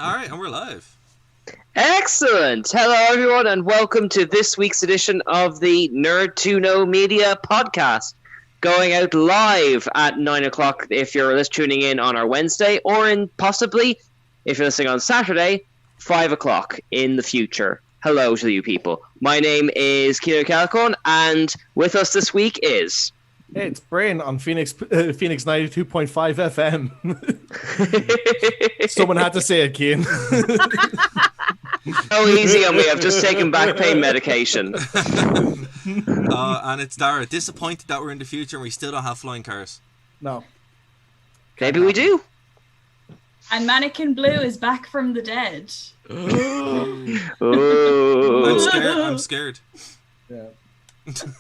All right, and we're live. Excellent! Hello, everyone, and welcome to this week's edition of the Nerd to Know Media podcast. Going out live at 9 o'clock if you're just tuning in on our Wednesday, or possibly, if you're listening on Saturday, 5 o'clock in the future. Hello to you people. My name is Cian Calcon, and with us this week is... Hey, it's Brin on Phoenix 92.5 FM. Someone had to say it, Cian. Oh, easy on me. I've just taken back pain medication. And it's Darragh. Disappointed that we're in the future and we still don't have flying cars. No. Maybe we do. And Mannequin Blue is back from the dead. Oh. I'm scared. Yeah.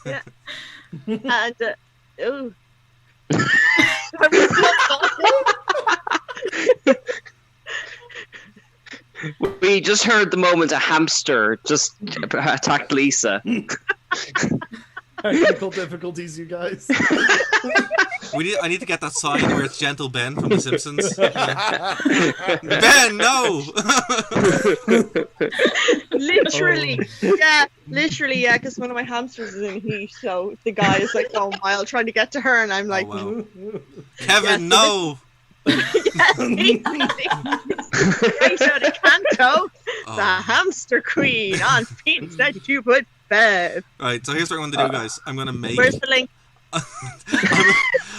Yeah. And oh. We just heard the moment a hamster just attacked Lisa. Technical difficulties, you guys. I need to get that sign where it's Gentle Ben from The Simpsons. Ben, no! literally, because one of my hamsters is in heat, so the guy is like a mile trying to get to her, and I'm like, wow. Kevin, no! Right out of Canto, the hamster queen on Phoenix 92.5. Right, so here's what I'm going to do, guys. I'm going to make... Where's the link?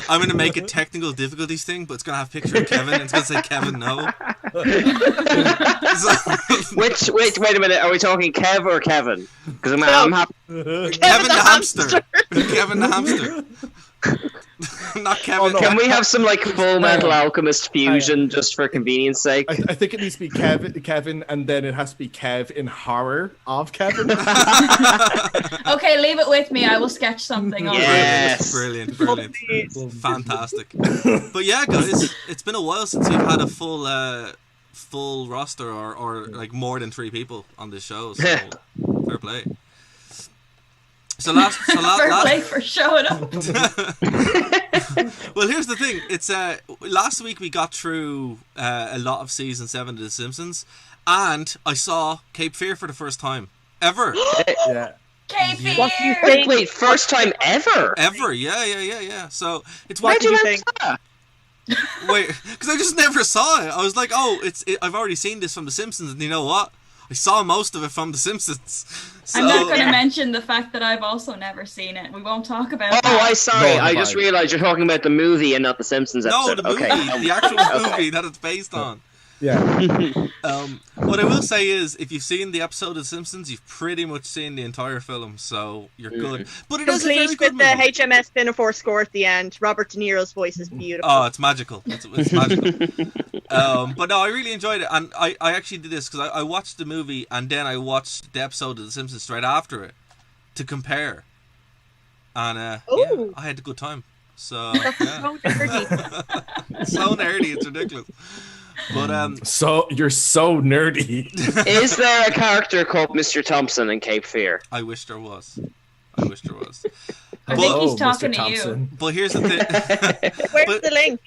I'm going to make a technical difficulties thing, but it's going to have a picture of Kevin, and it's going to say Kevin, no. Wait a minute. Are we talking Kev or Kevin? Because I'm happy. Kevin the hamster. Kevin the hamster. Not Kevin. Oh, no. Can we have some like Full Metal Alchemist fusion just for convenience sake? I think it needs to be Kevin, and then it has to be Kev in horror of Kevin. Okay, leave it with me. I will sketch something on Yes. Brilliant. Fantastic. But yeah, guys, it's been a while since we've had a full roster or like more than 3 people on this show, so fair play. So last play for showing up. Well, here's the thing. It's last week we got through a lot of season 7 of The Simpsons, and I saw Cape Fear for the first time ever. Yeah. Cape Fear. What do you think? Wait, first time ever? Ever? Yeah. So it's Why what did you think? that? Wait, because I just never saw it. I was like, I've already seen this from The Simpsons, and you know what? I saw most of it from The Simpsons. So, I'm not going to mention the fact that I've also never seen it. We won't talk about that. I'm sorry. No, I just realized you're talking about the movie and not the Simpsons no, episode. the movie, the actual movie that it's based on. Yeah. What I will say is, if you've seen the episode of The Simpsons, you've pretty much seen the entire film, so you're good. But it is a very Complete good with the movie. HMS Pinafore score at the end. Robert De Niro's voice is beautiful. Oh, it's magical. It's magical. But no, I really enjoyed it, and I actually did this because I watched the movie and then I watched the episode of The Simpsons straight after it to compare, and yeah, I had a good time. So yeah. So dirty. So nerdy, it's ridiculous. But So you're so nerdy. Is there a character called Mr. Thompson in Cape Fear? I wish there was. I think But, he's talking Mr. to you. Thompson. but here's the thing. Where's the link?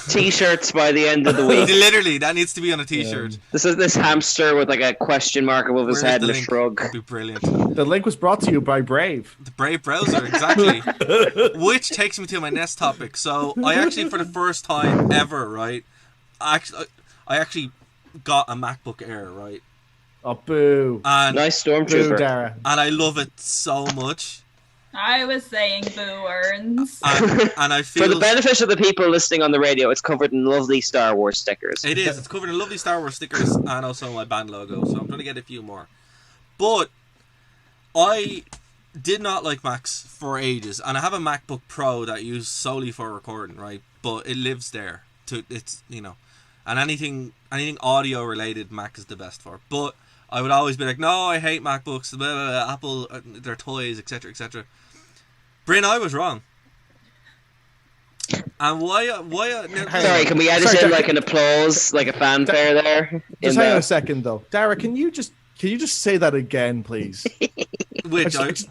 T-shirts by the end of the week. Literally, that needs to be on a T-shirt. This is this hamster with like a question mark above his Where's head the and a link? shrug. That'd be brilliant. The link was brought to you by Brave. The Brave browser, exactly. Which takes me to my next topic. So I actually, for the first time ever, right, I actually got a MacBook Air, right? Oh, boo. And Nice Boo, stormtrooper. Darragh. and I love it so much. I was saying boo earns. And I feel For the benefit of the people listening on the radio, it's covered in lovely Star Wars stickers. it is. It's covered in lovely Star Wars stickers and also my band logo. So I'm trying to get a few more. But I did not like Macs for ages, and I have a MacBook Pro that I use solely for recording, right? But it lives there. It's and anything audio related, Mac is the best for. But I would always be like, no, I hate MacBooks. Blah, blah, blah, Apple, their toys, etc., etc. Brin, I was wrong. And why? Sorry, can we edit in like an applause, like a fanfare there? Just hang on a second, though. Darragh, can you just say that again, please? Which I just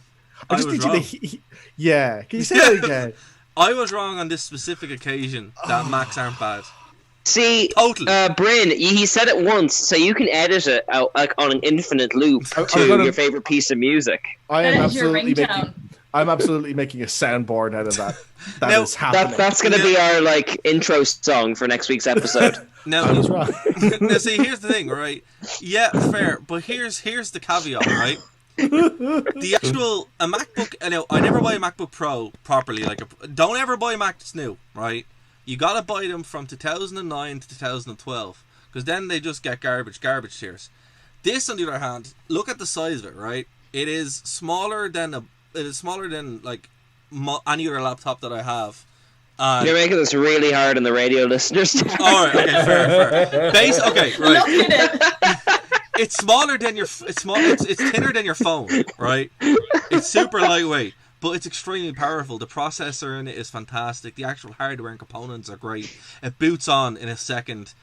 was need wrong. you to. Yeah, can you say that again? I was wrong on this specific occasion that Macs aren't bad. See, Totally. Brin, he said it once, so you can edit it out, like on an infinite loop to your favorite piece of music. That is your ringtone. I'm absolutely making a soundboard out of that. That is happening. That's going to be our like intro song for next week's episode. I was wrong. Now, see, here's the thing, right? Yeah, fair, but here's the caveat, right? The actual a MacBook. I never buy a MacBook Pro properly. Don't ever buy a Mac that's new, right? You gotta buy them from 2009 to 2012, because then they just get garbage tiers. This, on the other hand, look at the size of it, right? It is smaller than like any other laptop that I have. You're making this really hard on the radio listeners. All right, okay, fair. Okay, right. Look at it. It's smaller than your. It's thinner than your phone, right? It's super lightweight, but it's extremely powerful. The processor in it is fantastic. The actual hardware and components are great. It boots on in a second.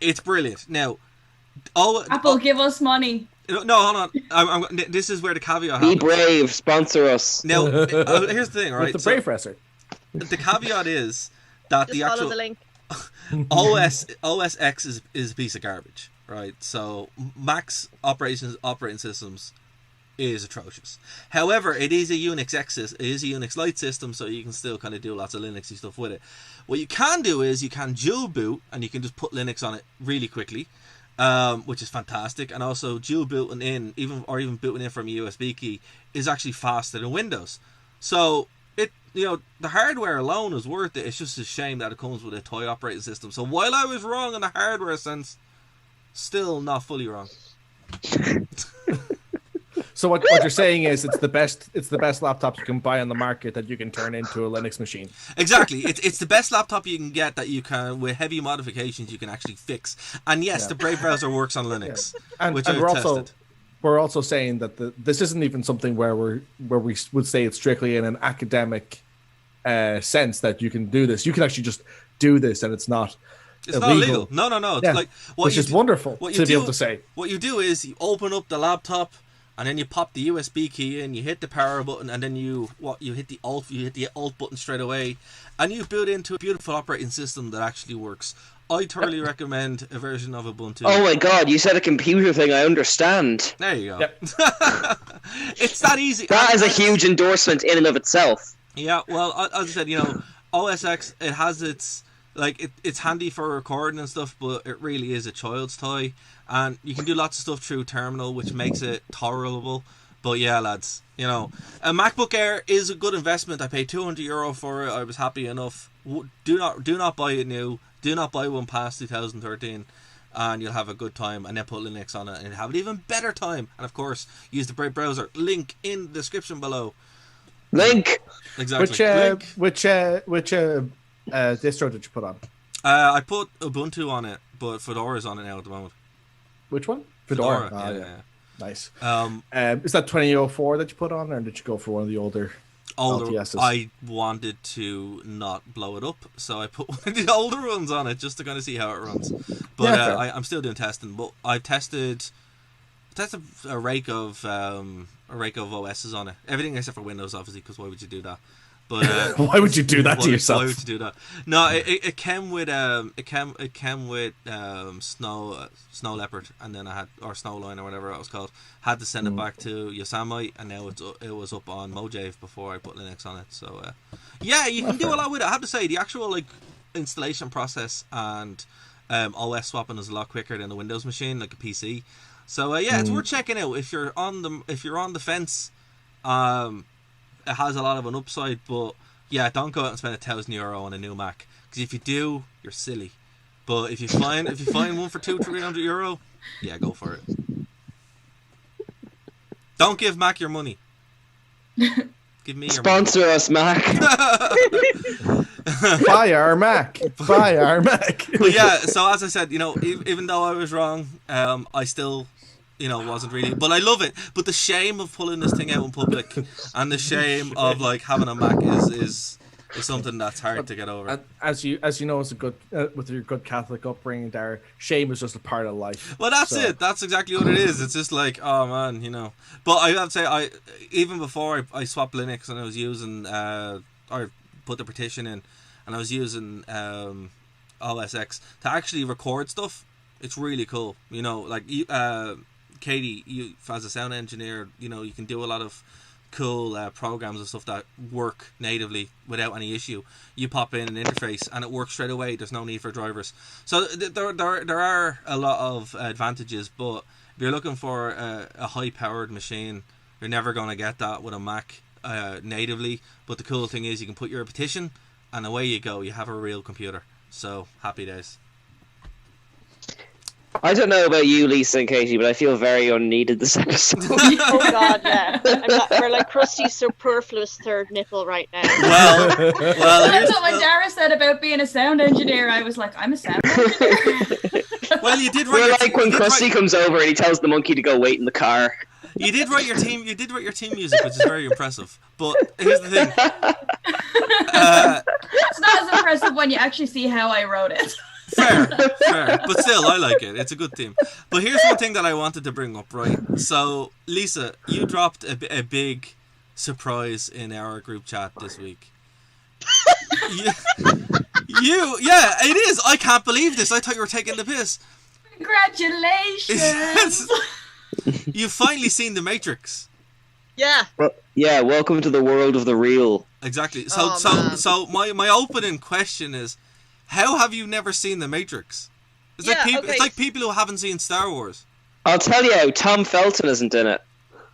It's brilliant. Now, Apple, give us money. No, hold on. This is where the caveat happens. Be brave, sponsor us. Now, here's the thing, right? With the Brave Presser. The caveat is that Just the follow actual the link. OS X is a piece of garbage, right? So Mac's operating systems is atrocious. However, it is a Unix Lite system, so you can still kind of do lots of Linuxy stuff with it. What you can do is you can dual boot, and you can just put Linux on it really quickly, which is fantastic. And also dual booting in, even booting in from a USB key, is actually faster than Windows. So the hardware alone is worth it. It's just a shame that it comes with a toy operating system. So while I was wrong in the hardware sense, still not fully wrong. So what you're saying is it's the best laptop you can buy on the market that you can turn into a Linux machine. Exactly. It's the best laptop you can get that you can, with heavy modifications, you can actually fix. And yes, the Brave browser works on Linux, which I've tested. We're also saying that this isn't even something where we would say it's strictly in an academic sense that you can do this. You can actually just do this, and it's not illegal. No. It's like which is wonderful to be able to say. What you do is you open up the laptop, and then you pop the USB key in. You hit the power button, and then you hit the alt button straight away, and you boot into a beautiful operating system that actually works. I thoroughly recommend a version of Ubuntu. Oh my god, you said a computer thing, I understand. There you go. Yep. It's that easy. That is a huge endorsement in and of itself. Yeah, well, as I said, OS X, it has its, it's handy for recording and stuff, but it really is a child's toy. And you can do lots of stuff through Terminal, which makes it tolerable. But yeah, lads, a MacBook Air is a good investment. I paid €200 for it. I was happy enough. Do not buy it new. Do not buy one past 2013, and you'll have a good time. And then put Linux on it, and you'll have an even better time. And of course, use the Brave browser. Link in the description below. Link. Exactly. Which distro did you put on? I put Ubuntu on it, but Fedora's on it now at the moment. Which one? Fedora. Yeah. Nice. Is that 2004 that you put on, or did you go for one of the older LTSs? I wanted to not blow it up, so I put one of the older ones on it just to kind of see how it runs. But I'm still doing testing. But I tested a rake of OSs on it. Everything except for Windows, obviously, because why would you do that? But why would you do that to yourself? Why would you do that? No, it came with Snow Leopard, and then I had, or Snowline or whatever it was called. Had to send it back to Yosemite, and now it was up on Mojave before I put Linux on it. So yeah, you can do a lot with it. I have to say the actual installation process and OS swapping is a lot quicker than a Windows machine, like a PC. So it's worth checking out if you're on the fence. It has a lot of an upside, but yeah, don't go out and spend €1,000 on a new Mac, because if you do, you're silly. But if you find one for €200-300, yeah, go for it. Don't give Mac your money. Give me your Sponsor money. us, Mac. Buy our Mac. Buy our Mac. But yeah, so as I said, even though I was wrong, I still wasn't really, but I love it. But the shame of pulling this thing out in public, and the shame of having a Mac is something that's hard to get over. And as you know, as a good with your good Catholic upbringing, Darragh, shame is just a part of life. Well, that's it. That's exactly what it is. It's just oh man, But I have to say, even before I swapped Linux and I was using or put the partition in, and I was using OS X to actually record stuff. It's really cool. You know, like you, Katie, you as a sound engineer, you know, you can do a lot of cool programs and stuff that work natively without any issue. You pop in an interface and it works straight away. There's no need for drivers. So there are a lot of advantages, but if you're looking for a high powered machine, you're never going to get that with a Mac natively. But the cool thing is you can put your petition and away you go. You have a real computer. So happy days. I don't know about you, Lisa and Katie, but I feel very unneeded this episode. Oh god, yeah. We're like crusty, superfluous third nipple right now. Well, That's what when Darragh said about being a sound engineer. I was like, I'm a sound engineer. well, you did write We're your like when Krusty comes over and he tells the monkey to go wait in the car. You did write your team. You did write your team music, which is very impressive. But here's the thing. It's not as impressive when you actually see how I wrote it. Fair. But still, I like it. It's a good theme. But here's one thing that I wanted to bring up, right? So, Lisa, you dropped a big surprise in our group chat this week. Yeah, it is. I can't believe this. I thought you were taking the piss. Congratulations. You've finally seen The Matrix. Yeah. Well, yeah, welcome to the world of the real. Exactly. Man. So my opening question is, how have you never seen The Matrix? It's like people who haven't seen Star Wars. I'll tell you how Tom Felton isn't in it.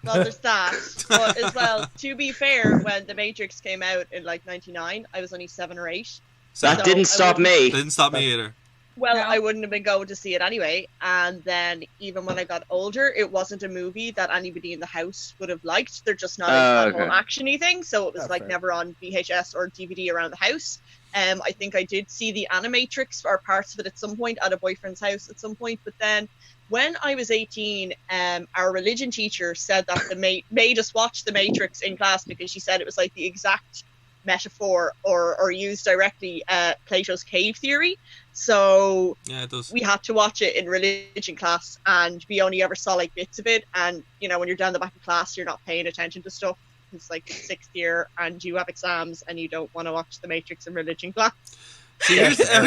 Well, there's that. But as well, to be fair, when The Matrix came out in like 99, I was only 7 or 8. That didn't stop me. Didn't stop me either. Well, No. I wouldn't have been going to see it anyway. And then even when I got older, it wasn't a movie that anybody in the house would have liked. They're just not into that whole action-y thing. So it was That's fair. never on VHS or DVD around the house. I think I did see the Animatrix or parts of it at some point at a boyfriend's house at some point. But then when I was 18, our religion teacher said that made us watch The Matrix in class because she said it was like the exact metaphor or used directly Plato's cave theory. So Yeah, it does. we had to watch it in religion class, and we only ever saw like bits of it. And you know, when you're down the back of class, you're not paying attention to stuff. It's like 6th year and you have exams and you don't want to watch The Matrix in religion class. See, here's the I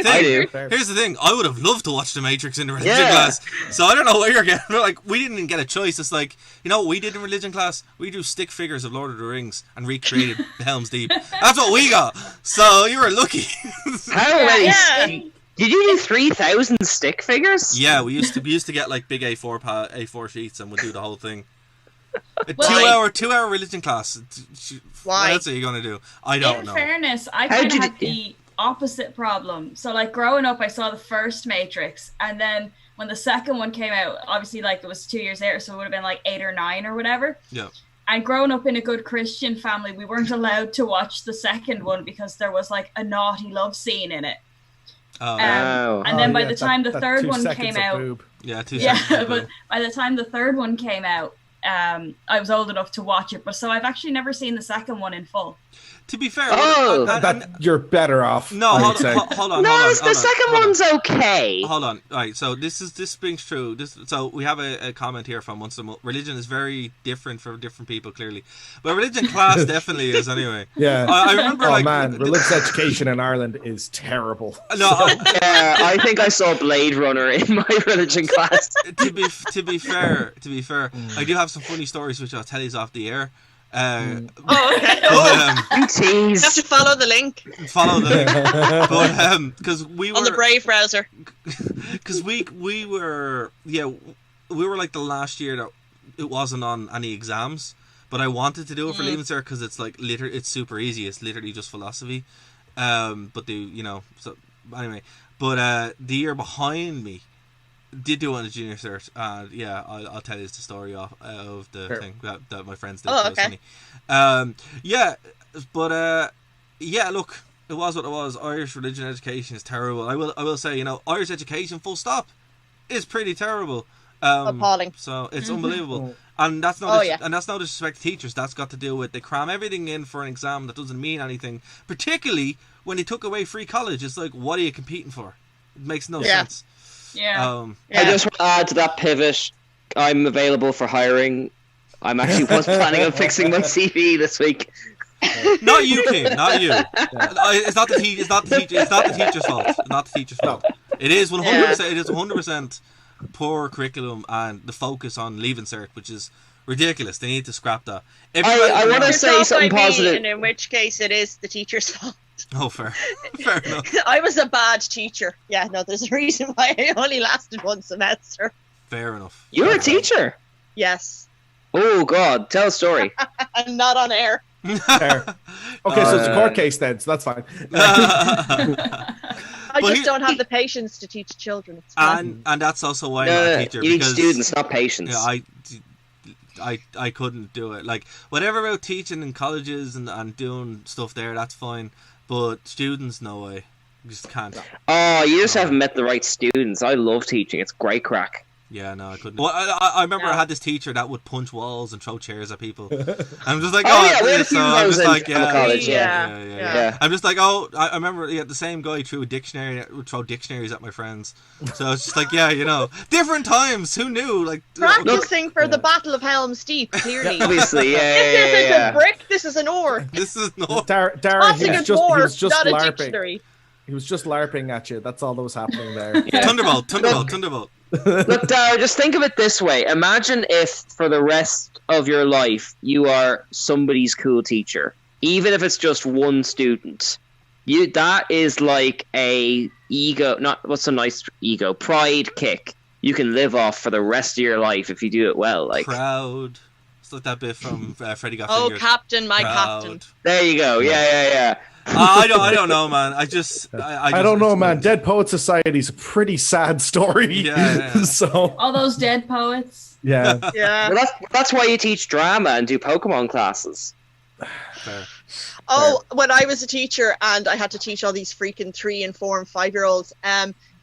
thing. do. Here's the thing. I would have loved to watch The Matrix in the religion Yeah. class. So I don't know what you're getting. Like, we didn't even get a choice. It's like, you know what we did in religion class? We drew stick figures of Lord of the Rings and recreated Helm's Deep. That's what we got. So you were lucky. How many? Yeah. Did you do 3,000 stick figures? Yeah, we used to get like big A4 sheets and we'd do the whole thing. A Well, 2-hour religion class. Why? What else are you gonna do? I don't In know. fairness, I How kind of did had it- the opposite problem. So, like, growing up, I saw the first Matrix, and then when the second one came out, obviously, like, it was 2 years later, so it would have been like 8 or 9 or whatever. Yeah. And growing up in a good Christian family, we weren't allowed to watch the second one because there was like a naughty love scene in it. Oh, Wow. And then by yeah, the time the that third 2 one seconds came of out, boob. yeah, 2 yeah, seconds. but by the time the third one came out, I was old enough to watch it. But so I've actually never seen the second one in full. To be fair, Oh. That you're better off. no, I would hold say. on, hold on. No, hold on, the second one's okay. Hold on. Right, so this brings true. So we have a comment here from once a month. Religion is very different for different people, clearly, but religion class definitely is anyway. Yeah. I remember Oh like man, religious education in Ireland is terrible. no. Yeah, I think I saw Blade Runner in my religion class. To be fair, I do have some funny stories which I'll tell you off the air. Oh, okay. But, You tease. You have to follow the link follow the link. But because we were on the Brave browser. because we were like the last year that it wasn't on any exams, but I wanted to do it for Leaving Cert because it's like it's super easy. It's literally just philosophy. But so anyway, but the year behind me did do it on a junior cert. Yeah, I'll tell you the story of the Sure. thing that my friends did. Oh, That was okay. funny. Yeah, but yeah, look, it was what it was. Irish religion education is terrible. I will say, Irish education, full stop, is pretty terrible. Appalling. So it's unbelievable, and that's not and that's no disrespect to teachers. That's got to do with they cram everything in for an exam that doesn't mean anything. Particularly when they took away free college, it's like, what are you competing for? It makes no sense. Yeah. I just want to add to that pivot. I'm available for hiring. I'm actually was planning on fixing my CV this week. Not you, Kim. Not you. It's not the teacher. It's not the teacher. It's not the teacher's fault. It's not the teacher's fault. It is 100%. It is 100% poor curriculum and the focus on leaving cert, which is ridiculous. They need to scrap that. I want to say something positive. And in which case it is the teacher's fault. Oh, fair enough. I was a bad teacher. Yeah, no, there's a reason why I only lasted one semester. Fair enough. You were a teacher? Yes. Oh, God. Tell a story. I'm not on air. Fair. Okay, so it's a court case then, so that's fine. I just don't have the patience to teach children. It's fine. And that's also why I'm not a teacher. You need students, not patience. Yeah, I couldn't do it. Like, whatever about teaching in colleges and doing stuff there, that's fine. But students, no way. You just can't. Oh, you just haven't met the right students. I love teaching. It's great crack. Yeah, no, I couldn't. Well, I remember I had this teacher that would punch walls and throw chairs at people. I'm just like, I'm just like, yeah. I'm just like, I remember the same guy threw a dictionary, would throw dictionaries at my friends. So it's just like, different times. Who knew? Like practicing for the Battle of Helm's Deep. Clearly, obviously, This isn't a brick. This is an oar. This is an oar. Darragh, he was just not a LARPing. dictionary. He was just LARPing at you. That's all that was happening there. Thunderbolt. Look, Darragh, just think of it this way. Imagine if for the rest of your life you are somebody's cool teacher. Even if it's just one student. That is like a pride kick you can live off for the rest of your life if you do it well. Like proud. It's like that bit from Freddy Got Oh, Fingered. Captain, my Proud. captain. There you go. Yeah. I don't know, man. I don't know, man. Dead Poet Society is a pretty sad story. Yeah. So all those dead poets. Yeah. Well, that's why you teach drama and do Pokemon classes. Fair. Oh, when I was a teacher and I had to teach all these freaking 3 and 4 and 5-year-olds,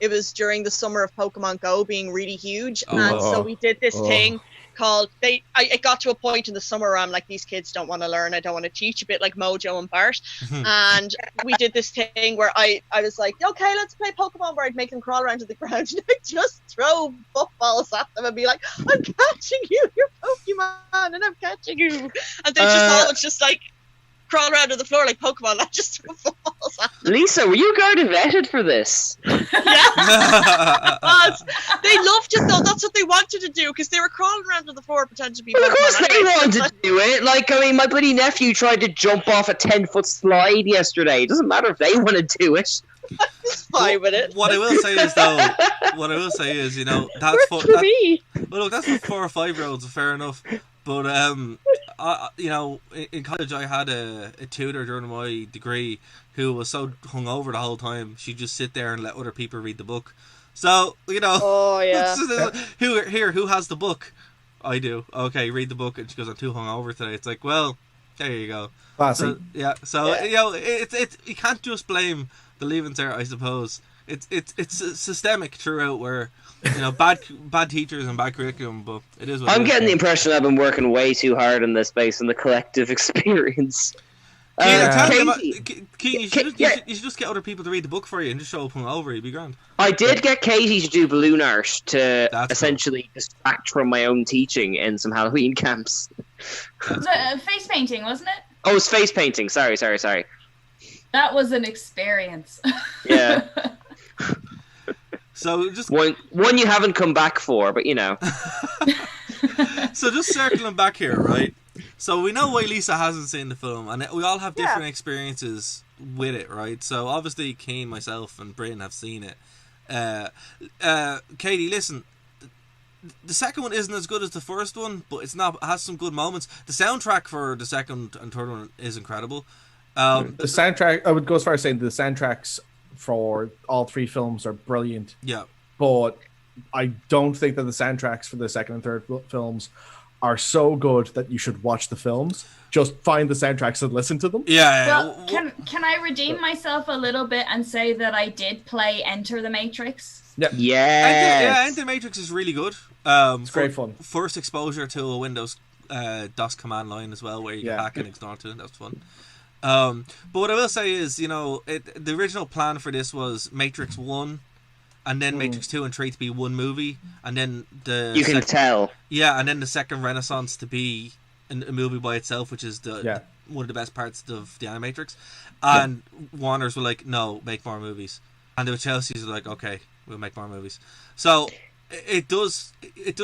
it was during the summer of Pokemon Go being really huge, and so we did this thing called it got to a point in the summer where I'm like, these kids don't want to learn, I don't want to teach, a bit like Mojo and Bart. And we did this thing where I was like, okay, let's play Pokemon, where I'd make them crawl around to the ground and I'd just throw footballs at them and be like, I'm catching you, you're Pokemon, and I'm catching you. And they just all just like crawl around to the floor like Pokemon. I just throw footballs at them. Lisa, were you guard vetted for this? Yeah. They loved it though. That's what they wanted to do, because they were crawling around to the floor pretending to be Well, of Pokemon course they anyway. wanted to do it. Like, I mean, my bloody nephew tried to jump off a 10-foot slide yesterday. It doesn't matter if they want to do it. Fine with it. What I will say is, that's for me. Well, look, that's for 4 or 5-year-olds. Fair enough. But in college I had a tutor during my degree who was so hungover the whole time she'd just sit there and let other people read the book. So Oh yeah. who has the book? I do. Okay, read the book. And she goes, I'm too hungover today. It's like, well, there you go. Classy. So it's you can't just blame the leaving cert, I suppose. It's systemic throughout, where bad teachers and bad curriculum, but it is what I'm it is. getting the impression I've been working way too hard on this based on the collective experience. Keane, you should just get other people to read the book for you and just show up hungover. You'd be grand. I did get Katie to do balloon art to That's essentially distract from my own teaching in some Halloween camps. Face painting, wasn't it? Oh, it's face painting. Sorry. That was an experience. Yeah. So just One you haven't come back for, but So just circling back here, right? So we know why Lisa hasn't seen the film, and we all have different experiences with it, right? So obviously Keane, myself, and Brin have seen it. Katie, listen, the second one isn't as good as the first one, but it has some good moments. The soundtrack for the second and third one is incredible. The soundtrack, I would go as far as saying the soundtracks for all 3 films are brilliant. Yeah. But I don't think that the soundtracks for the second and third films are so good that you should watch the films. Just find the soundtracks and listen to them. Yeah. Well, can I redeem myself a little bit and say that I did play Enter the Matrix? Yeah. Yes. Enter the Matrix is really good. It's great fun. First exposure to a Windows DOS command line as well, where you can hack and ignore it. That's fun. But what I will say is, the original plan for this was Matrix 1 and then Matrix 2 and 3 to be one movie, and then you can tell. Yeah, and then the second Renaissance to be a movie by itself, which is the one of the best parts of the Animatrix, and Warner's were like, no, make more movies, and the Chelsea's were like, okay, we'll make more movies. So it does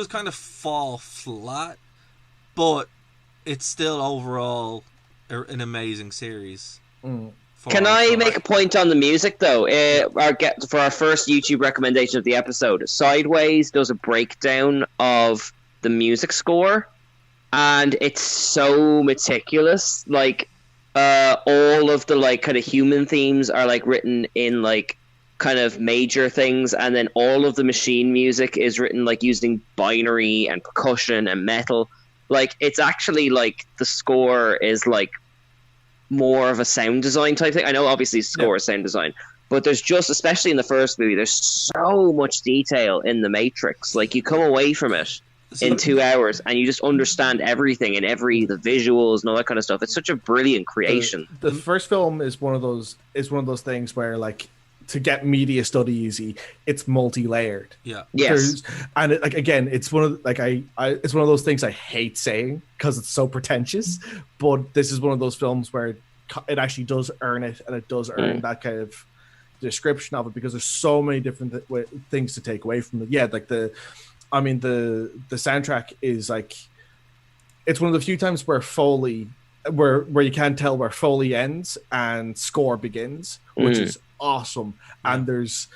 kind of fall flat, but it's still overall an amazing series. Can I make a point on the music though? For our first YouTube recommendation of the episode, Sideways does a breakdown of the music score, and it's so meticulous. Like all of the like kind of human themes are like written in like kind of major things, and then all of the machine music is written like using binary and percussion and metal. Like it's actually like the score is like more of a sound design type thing. I know obviously score is sound design, but there's just, especially in the first movie, there's so much detail in the Matrix. Like you come away from it in 2 hours and you just understand everything and the visuals and all that kind of stuff. It's such a brilliant creation. The first film is one of those things where like, to get media study easy, it's multi-layered. Yeah. Yes. And it, like again, it's one of like it's one of those things I hate saying because it's so pretentious. But this is one of those films where it actually does earn it, and it does earn that kind of description of it, because there's so many different things to take away from it. Yeah, like the soundtrack is like, it's one of the few times where Foley, where you can't tell where Foley ends and score begins, which is awesome. And there's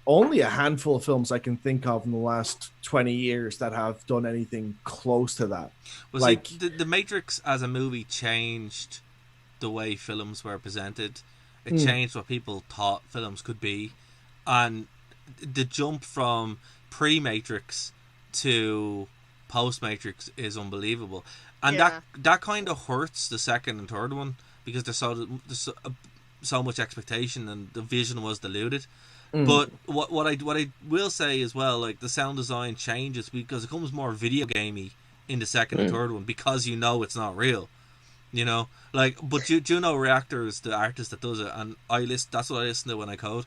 only a handful of films I can think of in the last 20 years that have done anything close to that. Well, like the Matrix as a movie changed the way films were presented. It changed what people thought films could be, and the jump from pre-Matrix to post-Matrix is unbelievable. And that kind of hurts the second and third one, because there's so much expectation and the vision was diluted. But what I will say as well, like the sound design changes because it becomes more video gamey in the second and third one, because you know it's not real. You know, like, but Juno Reactor is the artist that does it, and that's what I listen to when I code.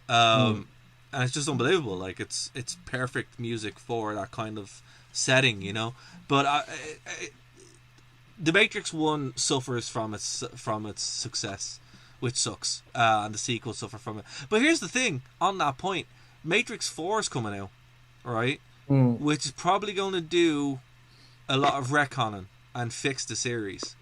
And it's just unbelievable. Like it's perfect music for that kind of setting, you know. But the Matrix 1 suffers from its success, which sucks, and the sequels suffer from it. But here's the thing on that point: Matrix 4 is coming out, right? Which is probably going to do a lot of retconning and fix the series.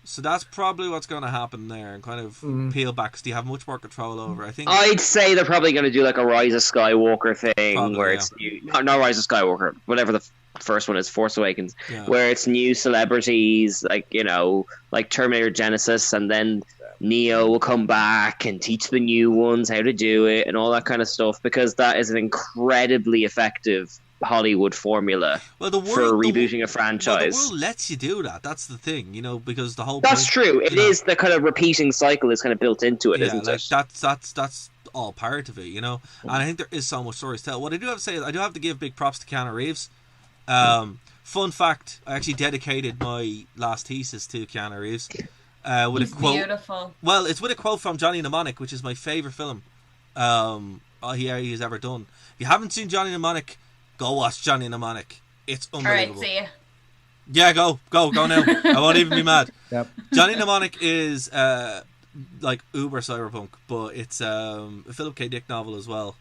So that's probably what's going to happen there, and kind of peel back, because you have much more control over. I think I'd say they're probably going to do like a Rise of Skywalker thing, probably, where it's new, not Rise of Skywalker, whatever the first one is, Force Awakens, where it's new celebrities, like, you know, like Terminator Genesis, and then Neo will come back and teach the new ones how to do it and all that kind of stuff, because that is an incredibly effective Hollywood formula for rebooting a franchise. Well, the world lets you do that. That's the thing, you know, because the whole that's true. It is the kind of repeating cycle is kind of built into it, isn't it? That's all part of it, you know. And I think there is so much story to tell. What I do have to say is I do have to give big props to Keanu Reeves. Fun fact: I actually dedicated my last thesis to Keanu Reeves with a quote. Beautiful. Well, it's with a quote from Johnny Mnemonic, which is my favorite film he's ever done. If you haven't seen Johnny Mnemonic, go watch Johnny Mnemonic. It's unbelievable. Alright, see ya. Yeah, go now. I won't even be mad. Yep. Johnny Mnemonic is like uber cyberpunk, but it's a Philip K. Dick novel as well.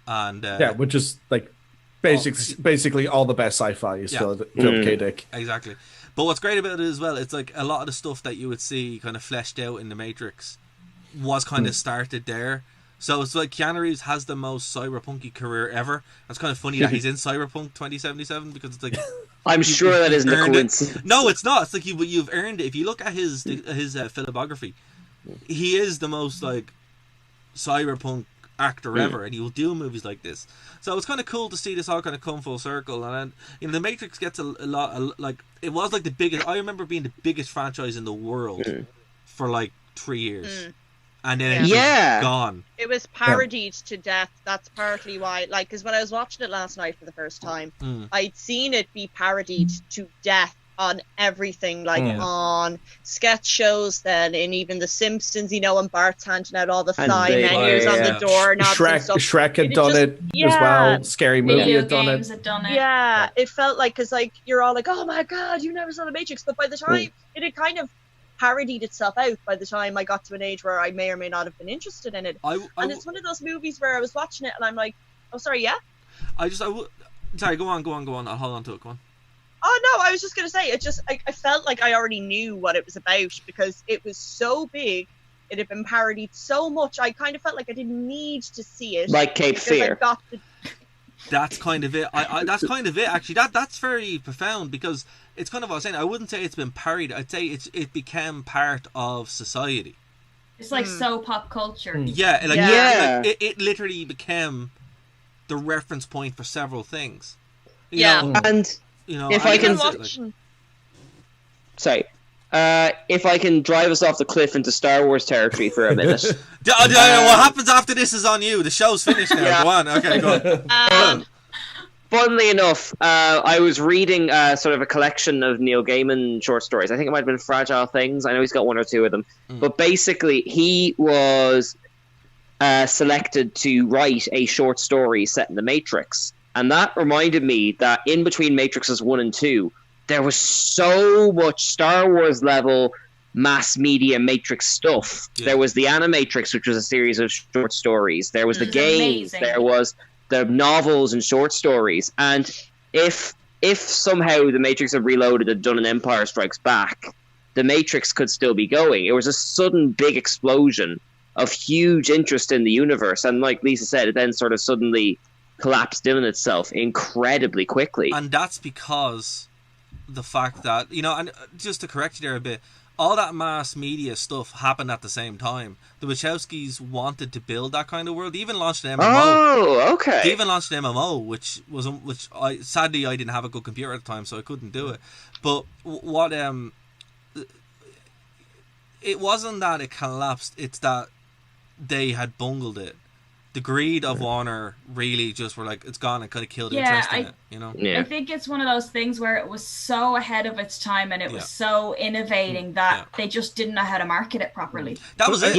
And which is like basically all the best sci-fi is Philip K. Dick. Exactly. But what's great about it as well, it's like a lot of the stuff that you would see kind of fleshed out in the Matrix was kind of started there. So it's like Keanu Reeves has the most cyberpunky career ever. It's kind of funny that he's in Cyberpunk 2077, because it's like I'm sure that isn't a coincidence. No, it's not. It's like you've earned it. If you look at his filmography, he is the most like cyberpunk actor ever, and he will do movies like this. So it's kind of cool to see this all kind of come full circle. And you know, the Matrix gets a lot like, it was like the biggest. I remember being the biggest franchise in the world for like 3 years. And then it's just gone. It was parodied to death. That's partly why. Like, because when I was watching it last night for the first time, I'd seen it be parodied to death on everything, like on sketch shows, then in even The Simpsons, you know, and Bart's handing out all the thigh menus on the door. Shrek had done it as well. Scary Movie had done it. Yeah, it felt like, because like you're all like, oh my god, you never saw The Matrix, but by the time it had kind of parodied itself out by the time I got to an age where I may or may not have been interested in it. And it's one of those movies where I was watching it and I'm like, oh, sorry, yeah? Sorry, go on. I'll hold on to it, go on. Oh, no, I was just going to say, I felt like I already knew what it was about because it was so big. It had been parodied so much. I kind of felt like I didn't need to see it. Like Cape Fear. That's kind of it. That's kind of it, actually. That's very profound because it's kind of what I was saying. I wouldn't say it's been parodied. I'd say it became part of society. It's like so pop culture. Yeah, like it literally became the reference point for several things. You know, and if I can... Sorry. If I can drive us off the cliff into Star Wars territory for a minute. What happens after this is on you. The show's finished now. Yeah. Go on. Okay, go on. Funnily enough, I was reading sort of a collection of Neil Gaiman short stories. I think it might have been Fragile Things. I know he's got one or two of them. But basically, he was selected to write a short story set in the Matrix. And that reminded me that in between Matrixes 1 and 2, there was so much Star Wars level mass media Matrix stuff. Yeah. There was the Animatrix, which was a series of short stories. There was the games. Amazing. There was the novels and short stories. And if somehow the Matrix had reloaded and done an Empire Strikes Back, the Matrix could still be going. It was a sudden big explosion of huge interest in the universe. And like Lisa said, it then sort of suddenly collapsed in on itself incredibly quickly. And that's because... the fact that, you know, and just to correct you there a bit, all that mass media stuff happened at the same time. The Wachowskis wanted to build that kind of world. They even launched an MMO. Oh, okay. They even launched an MMO, which sadly I didn't have a good computer at the time, so I couldn't do it. But what it wasn't that it collapsed; it's that they had bungled it. The greed of Warner really just were like, it's gone and kind of killed interest in it, you know? I think it's one of those things where it was so ahead of its time and it was so innovating that they just didn't know how to market it properly. That was it.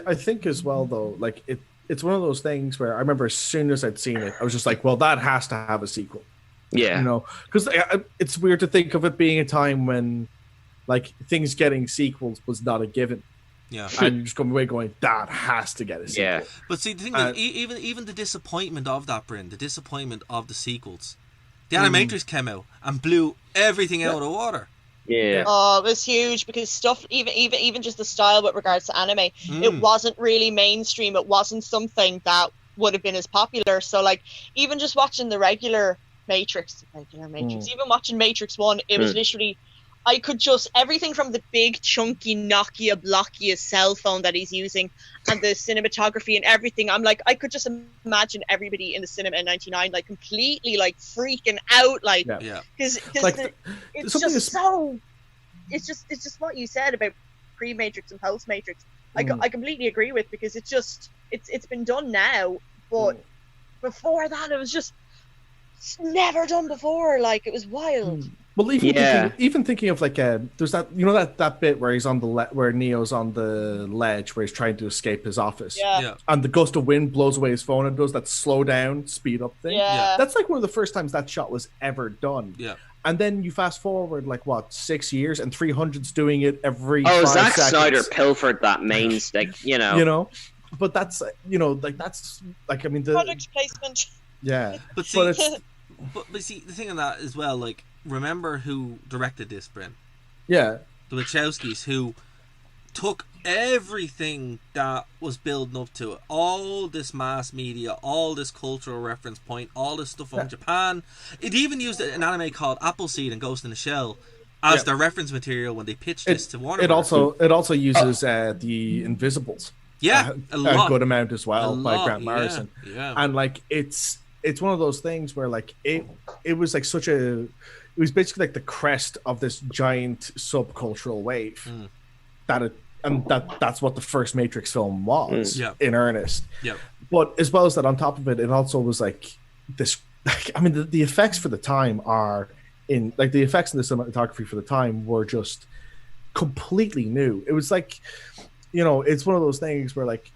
I think as well, though, like it's one of those things where I remember as soon as I'd seen it, I was just like, well, that has to have a sequel. Yeah. You know, because it's weird to think of it being a time when like things getting sequels was not a given. Yeah, and you're just going away going, that has to get a sequel. Yeah, but see, the thing is, even the disappointment of that, Brin, the disappointment of the sequels, the Animatrix came out and blew everything out of the water. Yeah. Oh, it was huge because stuff, even just the style with regards to anime, it wasn't really mainstream. It wasn't something that would have been as popular. So, like, even just watching the regular Matrix, even watching Matrix 1, it was literally. I could just, everything from the big, chunky Nokia Blockia cell phone that he's using and the cinematography and everything, I'm like, I could just imagine everybody in the cinema in 99, like, completely, like, freaking out, like, because like it's just so, it's just what you said about pre-Matrix and post-Matrix. I completely agree with, because it's just, it's been done now, but before that, it was just never done before, like, it was wild. Well, even thinking of like there's that, you know, that bit where he's on where Neo's on the ledge where he's trying to escape his office, and the gust of wind blows away his phone and does that slow down, speed up thing. That's like one of the first times that shot was ever done. And then you fast forward like what 6 years and 300's doing it every. Oh, 5 Zack seconds. Snyder pilfered that main stick, you know. You know, but that's that's like, I mean, the product placement. Yeah, but see, but see the thing on that as well, like. Remember who directed this, Brin? Yeah. The Wachowskis, who took everything that was building up to it, all this mass media, all this cultural reference point, all this stuff from Japan. It even used an anime called Appleseed and Ghost in the Shell as their reference material when they pitched this to Warner. It also uses the Invisibles. Yeah, a good amount as well by Grant Morrison. Yeah. And like it's one of those things where like it was like it was basically like the crest of this giant subcultural wave that's what the first Matrix film was in earnest. But as well as that, on top of it, it also was like this. Like, I mean, the effects for the time the effects in the cinematography for the time were just completely new. It was like, you know, it's one of those things where like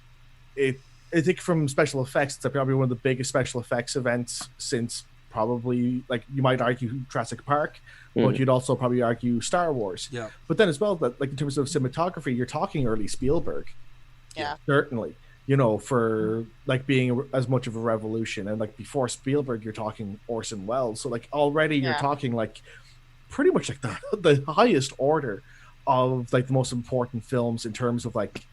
I think from special effects, it's probably one of the biggest special effects events since probably, like, you might argue Jurassic Park, but Mm. you'd also probably argue Star Wars. Yeah. But then as well, that, like, in terms of cinematography, you're talking early Spielberg. Yeah. Certainly. You know, for like being as much of a revolution, and like before Spielberg, you're talking Orson Welles. So like already you're Yeah. talking like pretty much like the highest order of like the most important films in terms of like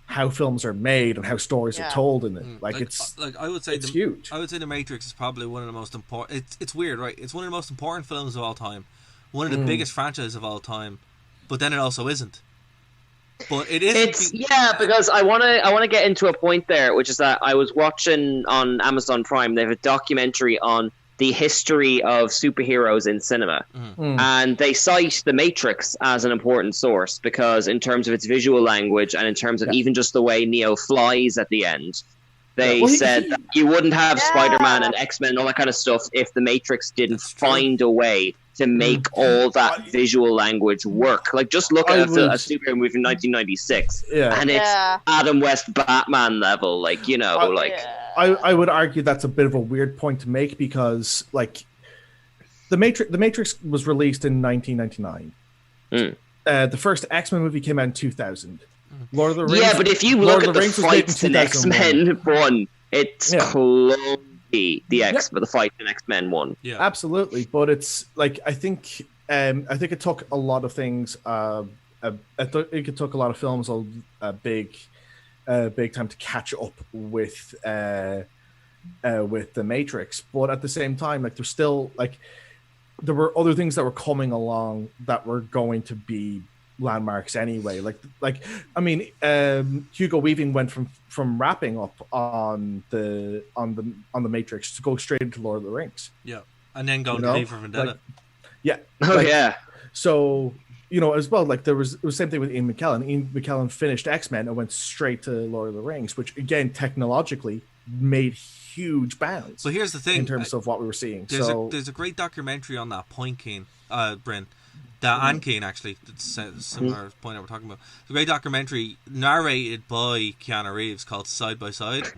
how films are made and how stories are Yeah. told in it. Like it's like I would say it's huge. I would say The Matrix is probably one of the most important. It's weird, right? It's one of the most important films of all time, one of the biggest franchises of all time, but then it also isn't. But it is. Because I wanna get into a point there, which is that I was watching on Amazon Prime. They have a documentary on the history of superheroes in cinema, and they cite The Matrix as an important source because, in terms of its visual language and in terms of even just the way Neo flies at the end, they said that you wouldn't have Spider-Man and X-Men and all that kind of stuff if The Matrix didn't find a way to make all that visual language work. Like, just look at a superhero movie from 1996, and it's Adam West Batman level. Like, you know, I would argue that's a bit of a weird point to make because, like, the Matrix was released in 1999. The first X-Men movie came out in 2000. Lord of the Rings. Yeah, but if you look at the fights in X-Men 1, it's clunky. The fight in X-Men 1. Yeah, absolutely. But it's like I think it took a lot of things. It took a lot of films a big time to catch up with the Matrix. But at the same time, like there's still like there were other things that were coming along that were going to be landmarks anyway. Like I mean, Hugo Weaving went from wrapping up on the Matrix to go straight into Lord of the Rings. Yeah, and then go to V for Vendetta. So you know, as well, like it was the same thing with Ian McKellen. Ian McKellen finished X-Men and went straight to Lord of the Rings, which again technologically made huge bounds. So here's the thing in terms of what we were seeing. There's a great documentary on that point, Cian, Brin. And Cian, actually, it's a similar point that we're talking about. It's a great documentary narrated by Keanu Reeves called Side by Side.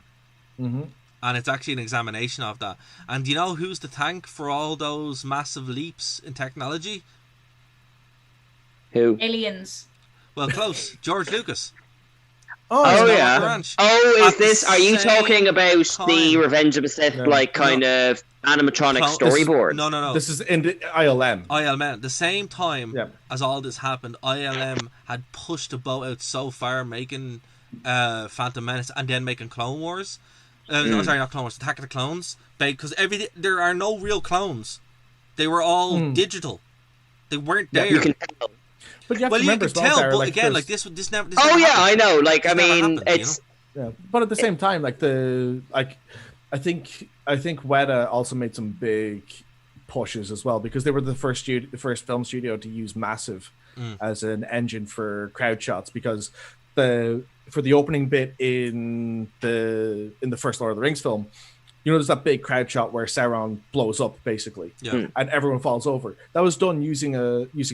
And it's actually an examination of that. And do you know who's the tank for all those massive leaps in technology? Who? Aliens. Well, close. George Lucas. Oh yeah. Are you talking about the Revenge of the Sith, kind of animatronic storyboard? No. This is in the ILM. At the same time as all this happened, ILM had pushed the boat out so far, making Phantom Menace and then making Clone Wars. No, sorry, not Clone Wars. Attack of the Clones. Because there are no real clones. They were all digital. They weren't there. You can tell. But you have to remember, you can tell. But again, like this never. This never happened. I know. Like, I mean, it's. But at the same time, like I think Weta also made some big pushes as well because they were the first film studio to use Massive as an engine for crowd shots because for the opening bit in the first Lord of the Rings film, you know, there's that big crowd shot where Sauron blows up basically, and everyone falls over. That was done using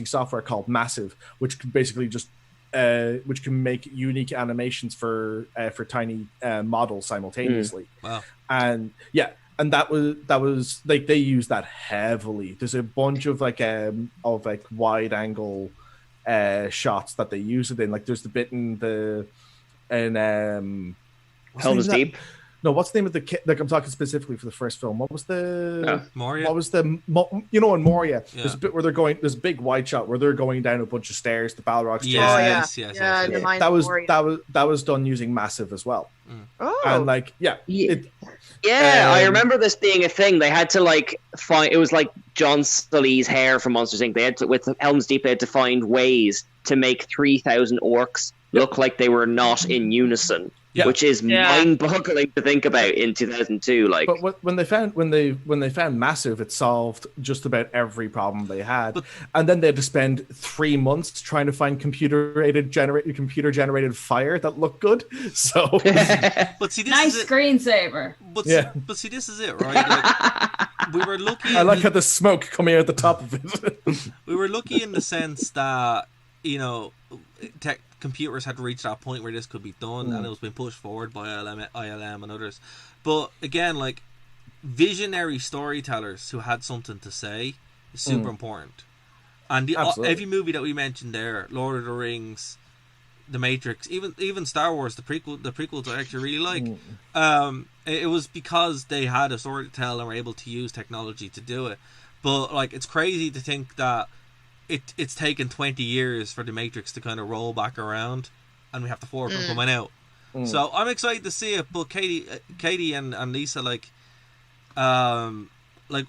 software called Massive, which can basically just which can make unique animations for tiny models simultaneously. Wow. And that was like they used that heavily. There's a bunch of wide angle shots that they use it in. Like there's the bit in Helm's Deep. No, what's the name of the like? I'm talking specifically for the first film. What was the Moria? What was the in Moria? Yeah. There's a bit where they're going. There's a big wide shot where they're going down a bunch of stairs, the Balrog stairs. Yes. That was done using Massive as well. And I remember this being a thing. They had to find. It was like John Sully's hair from Monsters Inc. They had to, with Helm's Deep, they had to find ways to make 3,000 orcs look like they were not in unison. Yeah. Which is mind-boggling to think about in 2002. But when they found Massive, it solved just about every problem they had. And then they had to spend 3 months trying to find computer-generated fire that looked good. So, but see, this nice is screensaver. But see, this is it, right? Like, we were lucky. I like how the smoke coming out the top of it. We were lucky in the sense that computers had reached that point where this could be done, and it was being pushed forward by ILM and others. But again, visionary storytellers who had something to say is super important. And every movie that we mentioned there, Lord of the Rings, The Matrix, even Star Wars, the prequels I actually really like. It was because they had a story to tell and were able to use technology to do it. But like, it's crazy to think that it's taken 20 years for The Matrix to kind of roll back around, and we have the fourth one coming out. So I'm excited to see it. But Katie and Lisa, what do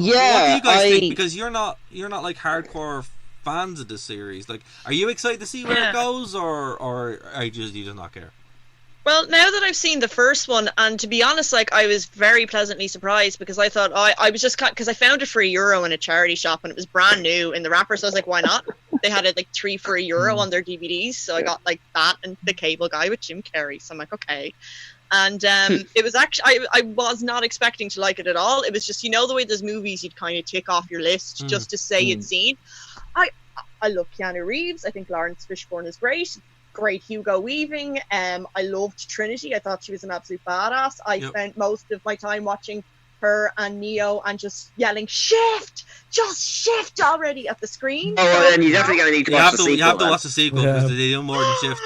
you guys think? Because you're not like hardcore fans of the series. Like, are you excited to see where it goes, or are you just not care? Well, now that I've seen the first one, and to be honest, like, I was very pleasantly surprised, because I thought I was just because I found it for €1 in a charity shop, and it was brand new in the wrapper, so I was like, why not? They had it like 3 for €1 on their DVDs, so I got like that and The Cable Guy with Jim Carrey. So I'm like, okay. And it was actually, I was not expecting to like it at all. It was just, the way there's movies you'd kind of tick off your list just to say you'd seen. I love Keanu Reeves. I think Lawrence Fishburne is great Hugo Weaving. I loved Trinity. I thought she was an absolute badass. I spent most of my time watching her and Neo and just yelling, "Shift! Just shift already!" at the screen. Oh, and you're definitely going to need to watch the sequel. You have to watch the sequel, because they do more than shift.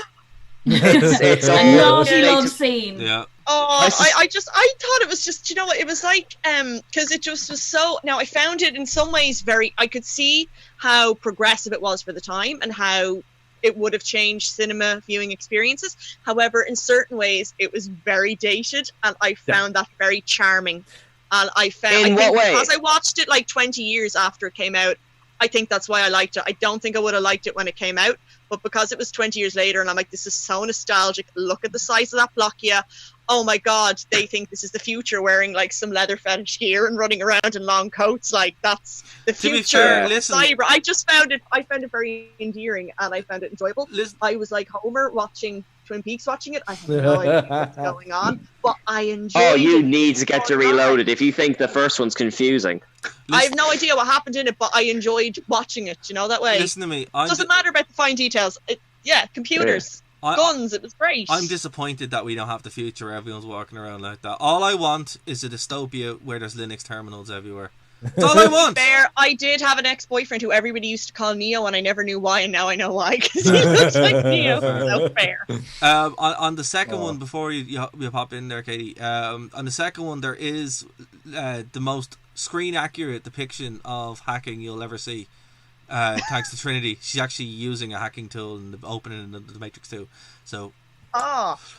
It's a naughty love scene. Yeah. Oh, I thought it was just, it was like, because it just was so, now I found it in some ways I could see how progressive it was for the time and how it would have changed cinema viewing experiences. However, in certain ways, it was very dated, and I found that very charming. And I found, because I watched it like 20 years after it came out, I think that's why I liked it. I don't think I would have liked it when it came out, but because it was 20 years later, and I'm like, this is so nostalgic. Look at the size of that Blockia. Oh my God, they think this is the future, wearing like some leather fetish gear and running around in long coats. Like, that's the future. Cyber. I found it very endearing, and I found it enjoyable. I was like Homer watching Twin Peaks, watching it. I have no idea what's going on, but I enjoyed it. Oh, you need to get to Reloaded if you think the first one's confusing. I have no idea what happened in it, but I enjoyed watching it, that way. Listen to me. It doesn't matter about the fine details. Computers. Guns, it was great. I'm disappointed that we don't have the future where everyone's walking around like that. All I want is a dystopia where there's Linux terminals everywhere. That's all I want. Fair. I did have an ex-boyfriend who everybody used to call Neo, and I never knew why, and now I know why, because he looks like Neo. So fair. On the second one, before you pop in there, Katie, on the second one, there is the most screen-accurate depiction of hacking you'll ever see. Thanks to Trinity. She's actually using a hacking tool in the opening in the Matrix 2. So,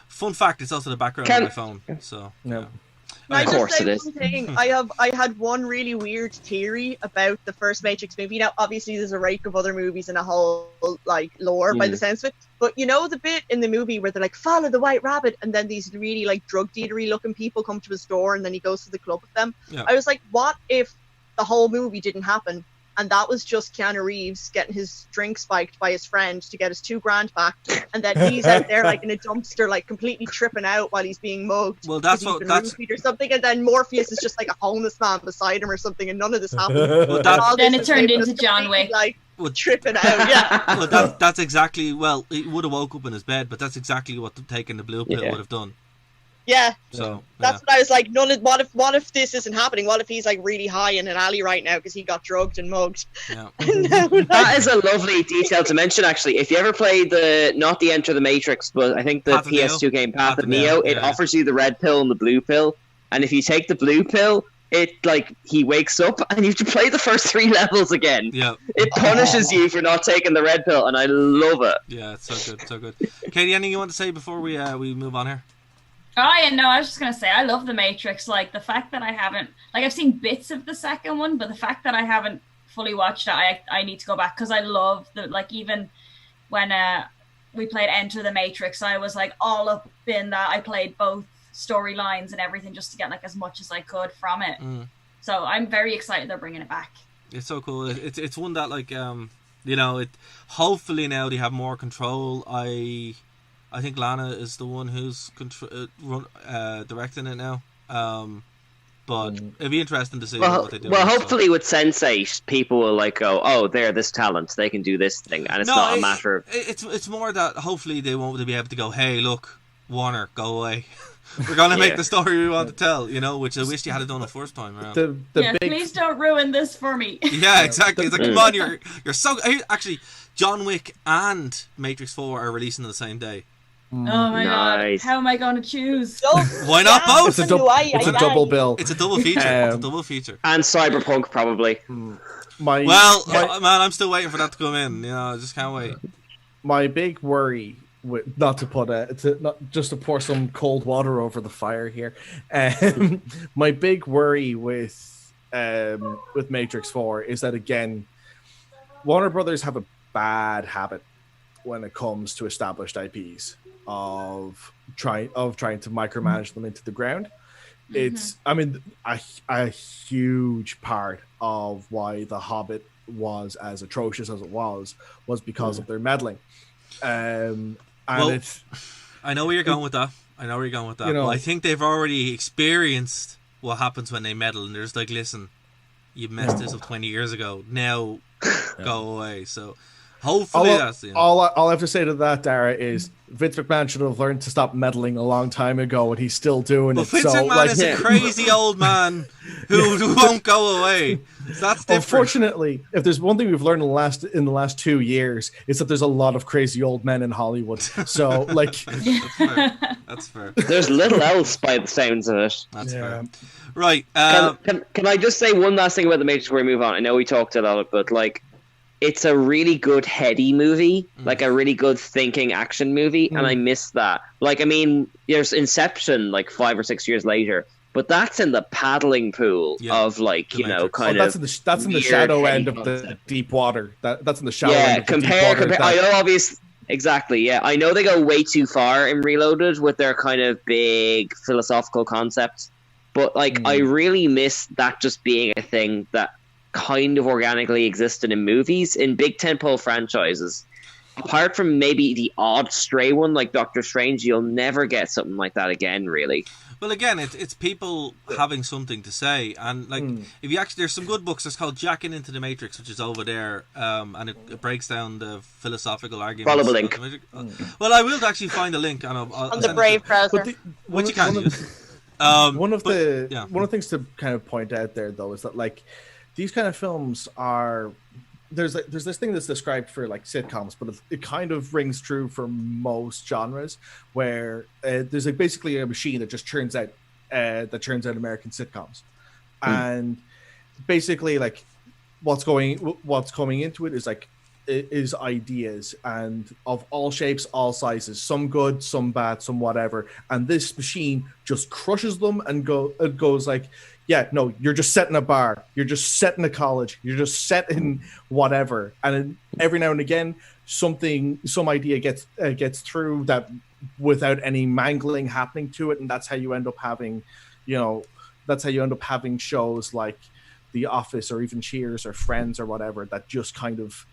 fun fact, it's also the background of my phone. So, no. Of course it is. I had one really weird theory about the first Matrix movie. Now, obviously, there's a rake of other movies and a whole like lore by the sense of it. But the bit in the movie where they're like, follow the white rabbit, and then these really like drug dealery looking people come to his door, and then he goes to the club with them. Yeah. I was like, what if the whole movie didn't happen? And that was just Keanu Reeves getting his drink spiked by his friend to get his $2,000 back, and then he's out there like in a dumpster, like completely tripping out while he's being mugged. Well, that's or something, and then Morpheus is just like a homeless man beside him or something, and none of this happened. Well, then it turned into John Wick, like tripping out. Yeah. Well, that's exactly. Well, he would have woke up in his bed, but that's exactly what taking the blue pill would have done. Yeah, so that's what I was like. What if this isn't happening? What if he's like really high in an alley right now because he got drugged and mugged? Yeah. That is a lovely detail to mention. Actually, if you ever played not the Enter the Matrix, but I think the PS2 game Path of Neo, it offers you the red pill and the blue pill, and if you take the blue pill, it like he wakes up and you have to play the first 3 levels again. Yeah, it punishes you for not taking the red pill, and I love it. Yeah, it's so good. Katie, anything you want to say before we move on here? Oh, yeah, no, I was just going to say, I love The Matrix. Like, the fact that I haven't... Like, I've seen bits of the second one, but the fact that I haven't fully watched it, I need to go back, because I love the... Like, even when we played Enter the Matrix, I was, like, all up in that. I played both storylines and everything just to get, like, as much as I could from it. So I'm very excited they're bringing it back. It's so cool. It's one that, like, hopefully now they have more control. I think Lana is the one who's directing it now. But it'd be interesting to see what they do. Well, hopefully with Sense8, people will like go, oh, they're this talent, they can do this thing, and it's not a matter of... It's more that hopefully they won't be able to go, hey, look, Warner, go away. We're gonna make the story we want to tell, which I wish you had done the first time around. Please don't ruin this for me. Yeah, exactly. It's like, come on, you're so... Actually, John Wick and Matrix 4 are releasing on the same day. Oh my god! How am I going to choose? Why not both? It's a double bill. It's a double feature. And Cyberpunk probably. Man, I'm still waiting for that to come in. I just can't wait. My big worry, not just to pour some cold water over the fire here. My big worry with Matrix 4 is that, again, Warner Brothers have a bad habit when it comes to established IPs of trying to micromanage them into the ground. It's, a huge part of why The Hobbit was as atrocious as it was because of their meddling. I know where you're going with that. But I think they've already experienced what happens when they meddle, and they're just like, listen, you messed this up 20 years ago. Now, go away. So, hopefully that's all I have to say to that, Darragh, is Vince McMahon should have learned to stop meddling a long time ago, and he's still doing it. Vince McMahon is a crazy old man who won't go away. So that's different. Unfortunately, if there's one thing we've learned in the last 2 years, it's that there's a lot of crazy old men in Hollywood. So, that's fair. There's little else by the sounds of it. That's fair. Right. Can I just say one last thing about the Matrix before we move on? I know we talked about it, but it's a really good heady movie, like a really good thinking action movie, and I miss that. There's Inception 5 or 6 years later, but that's in the paddling pool of that's in the shallow end of the deep water. That's in the shallow end of the deep water. I know, obviously, exactly. Yeah, I know they go way too far in Reloaded with their kind of big philosophical concepts, but I really miss that just being a thing that kind of organically existed in movies, in big tentpole franchises. Apart from maybe the odd stray one like Doctor Strange, you'll never get something like that again, really. Well, again, it's people having something to say, and if you actually, there's some good books. It's called Jacking into the Matrix, which is over there, and it breaks down the philosophical arguments. Follow the link. Well, I will actually find a link, and I'll on the Brave browser. Which you can use. One of the things to kind of point out there, though, is that these kind of films are there's this thing that's described for sitcoms, but it kind of rings true for most genres, where there's basically a machine that just churns out American sitcoms, and basically what's coming into it is ideas, and of all shapes, all sizes, some good, some bad, some whatever, and this machine just crushes them and goes yeah, no, you're just set in a bar, you're just set in a college, you're just set in whatever, and every now and again some idea gets through that without any mangling happening to it, and that's how you end up having shows like The Office or even Cheers or Friends or whatever that just kind of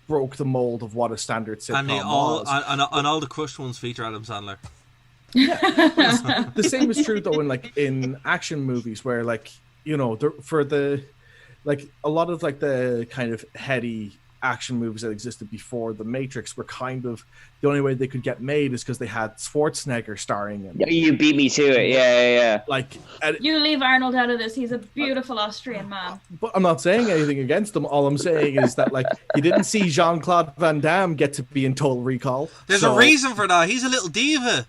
broke the mold of what a standard sitcom was. And all the crushed ones feature Adam Sandler. Yeah, the same is true though in action movies where for the a lot of the kind of heady action movies that existed before The Matrix were kind of the only way they could get made is because they had Schwarzenegger starring in. Yeah, you beat me to it. Yeah. You leave Arnold out of this. He's a beautiful Austrian man. But I'm not saying anything against him. All I'm saying is that you didn't see Jean-Claude Van Damme get to be in Total Recall. There's a reason for that. He's a little diva.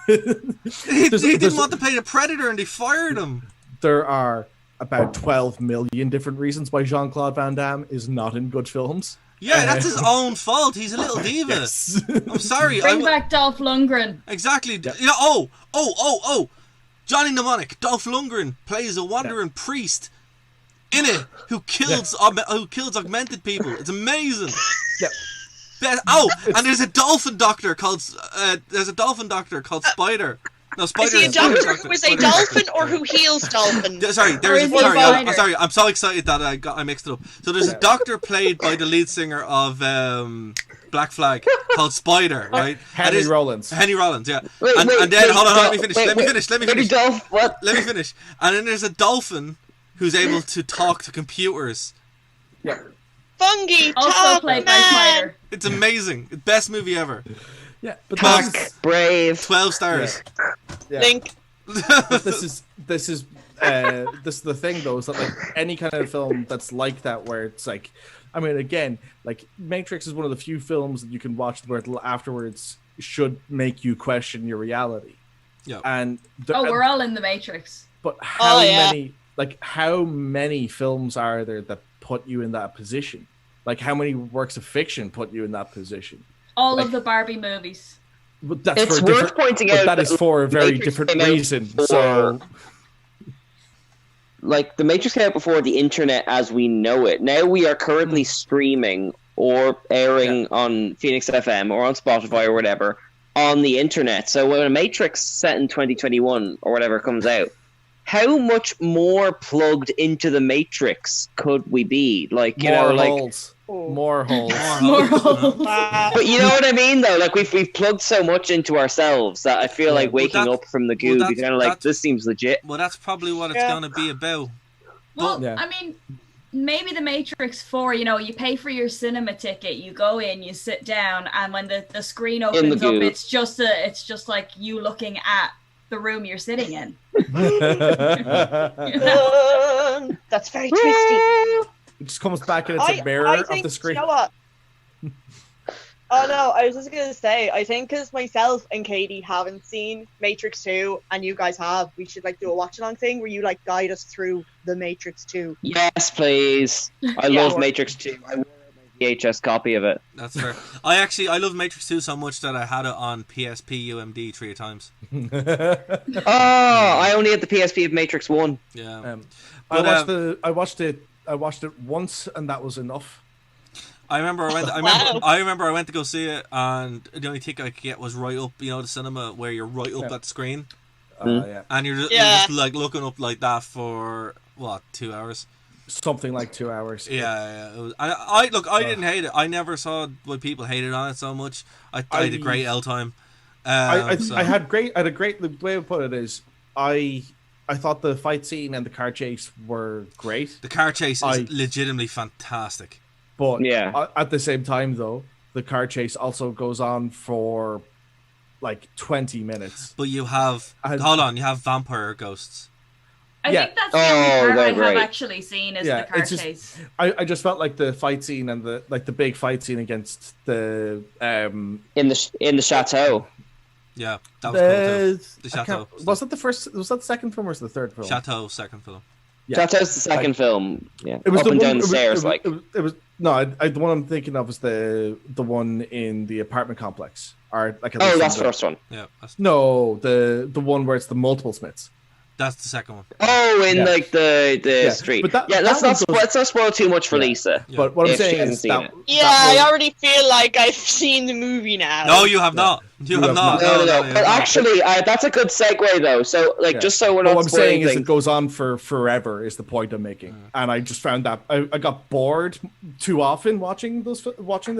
he didn't want to play the Predator and they fired him. There are about 12 million different reasons why Jean-Claude Van Damme is not in good films. Yeah, that's his own fault. He's a little diva. Yes. I'm sorry. Bring back Dolph Lundgren. Exactly. Yeah. Johnny Mnemonic. Dolph Lundgren plays a wandering priest in it who kills augmented people. It's amazing. Yeah. And there's a dolphin doctor called Spider. No, Spider. Is he a doctor who is a dolphin or who heals dolphins? Sorry, I'm so excited that I mixed it up. So there's a doctor played by the lead singer of Black Flag called Spider, right? Henry Rollins, yeah. And then hold on, let me finish. Let me finish. And then there's a dolphin who's able to talk to computers. Yeah. Fungi, also played by Spider. It's amazing. Best movie ever. Yeah, but Brave. 12 stars. Yeah. Link. But this is the thing though, is that like any kind of film that's like that, where it's like, I mean, again, like Matrix is one of the few films that you can watch where it'll afterwards should make you question your reality. Yeah. And we're all in the Matrix. but how yeah. how many films are there that put you in that position? Like, how many works of fiction put you in that position? All Like, of the Barbie movies. But that's It's for a worth different, pointing but out that is that for a very Matrix different came out reason. before- So Like, the Matrix came out before the internet as we know it. Now we are currently streaming or airing on Phoenix FM or on Spotify or whatever on the internet. So when a Matrix set in 2021 or whatever comes out, how much more plugged into the Matrix could we be? Like, you know, like, holes, more holes. More holes. but you know what I mean, though. Like, we've plugged so much into ourselves that I feel like waking that's- up from the well, goo, that's- you're kind of like, that's- this seems legit. Well, that's probably what it's going to be about. Well, Yeah. I mean, maybe the Matrix 4, you know, you pay for your cinema ticket, you go in, you sit down, and when the screen opens up, goo. it's just like you looking at the room you're sitting in. That's very twisty. It just comes back and it's a mirror I of think, the screen. You know what? Oh no, I was just gonna say, I think because myself and Katie haven't seen Matrix 2 and you guys have, we should like do a watch along thing where you like guide us through the Matrix 2. Yes, please. I Yeah. love Matrix 2. I want my VHS copy of it. That's fair. I love Matrix 2 so much that I had it on PSP UMD 3 times. Oh, I only had the PSP of Matrix 1. Yeah. I watched it once, and that was enough. I remember I went to go see it, and the only ticket I could get was right up, you know, the cinema where you're right up at the screen, Yeah, and you're just like looking up like that for what, 2 hours? something like 2 hours. Yeah. It was, I didn't hate it. I never saw why people hated on it so much. I had a great L time. I had a great. The way I put it is, I thought the fight scene and the car chase were great. The car chase is legitimately fantastic. But Yeah. at the same time, though, the car chase also goes on for like 20 minutes. But you have you have vampire ghosts. I Yeah. think that's the only part I they're have great. actually seen is the car it's just- chase. I just felt like the fight scene and the big fight scene against the In the chateau. Yeah, that was cool too. The I can't- Chateau. was that the first? Was that the second film or was it the third film? Chateau, second film. Yeah. Chateau's the second film. Yeah, It was up the and one, down the stairs, like. it was no. The one I'm thinking of was the one in the apartment complex, or like. at Oh, least that's in the first one. Yeah, No, the one where it's the multiple Smiths. that's the second one. Oh, in Yeah. like the Yeah, street. but that- let's that not one goes- let's not spoil too much for Yeah. Lisa. Yeah. But what I'm If she saying hasn't is seen that it. Yeah, that I already feel like I've seen the movie now. No, you have not. You have not. No. you have But not. actually, that's a good segue though. So, like, Yeah. just so we're What not I'm saying spoiling is it things. goes on for forever is the point I'm making, and I just found that I got bored too often watching the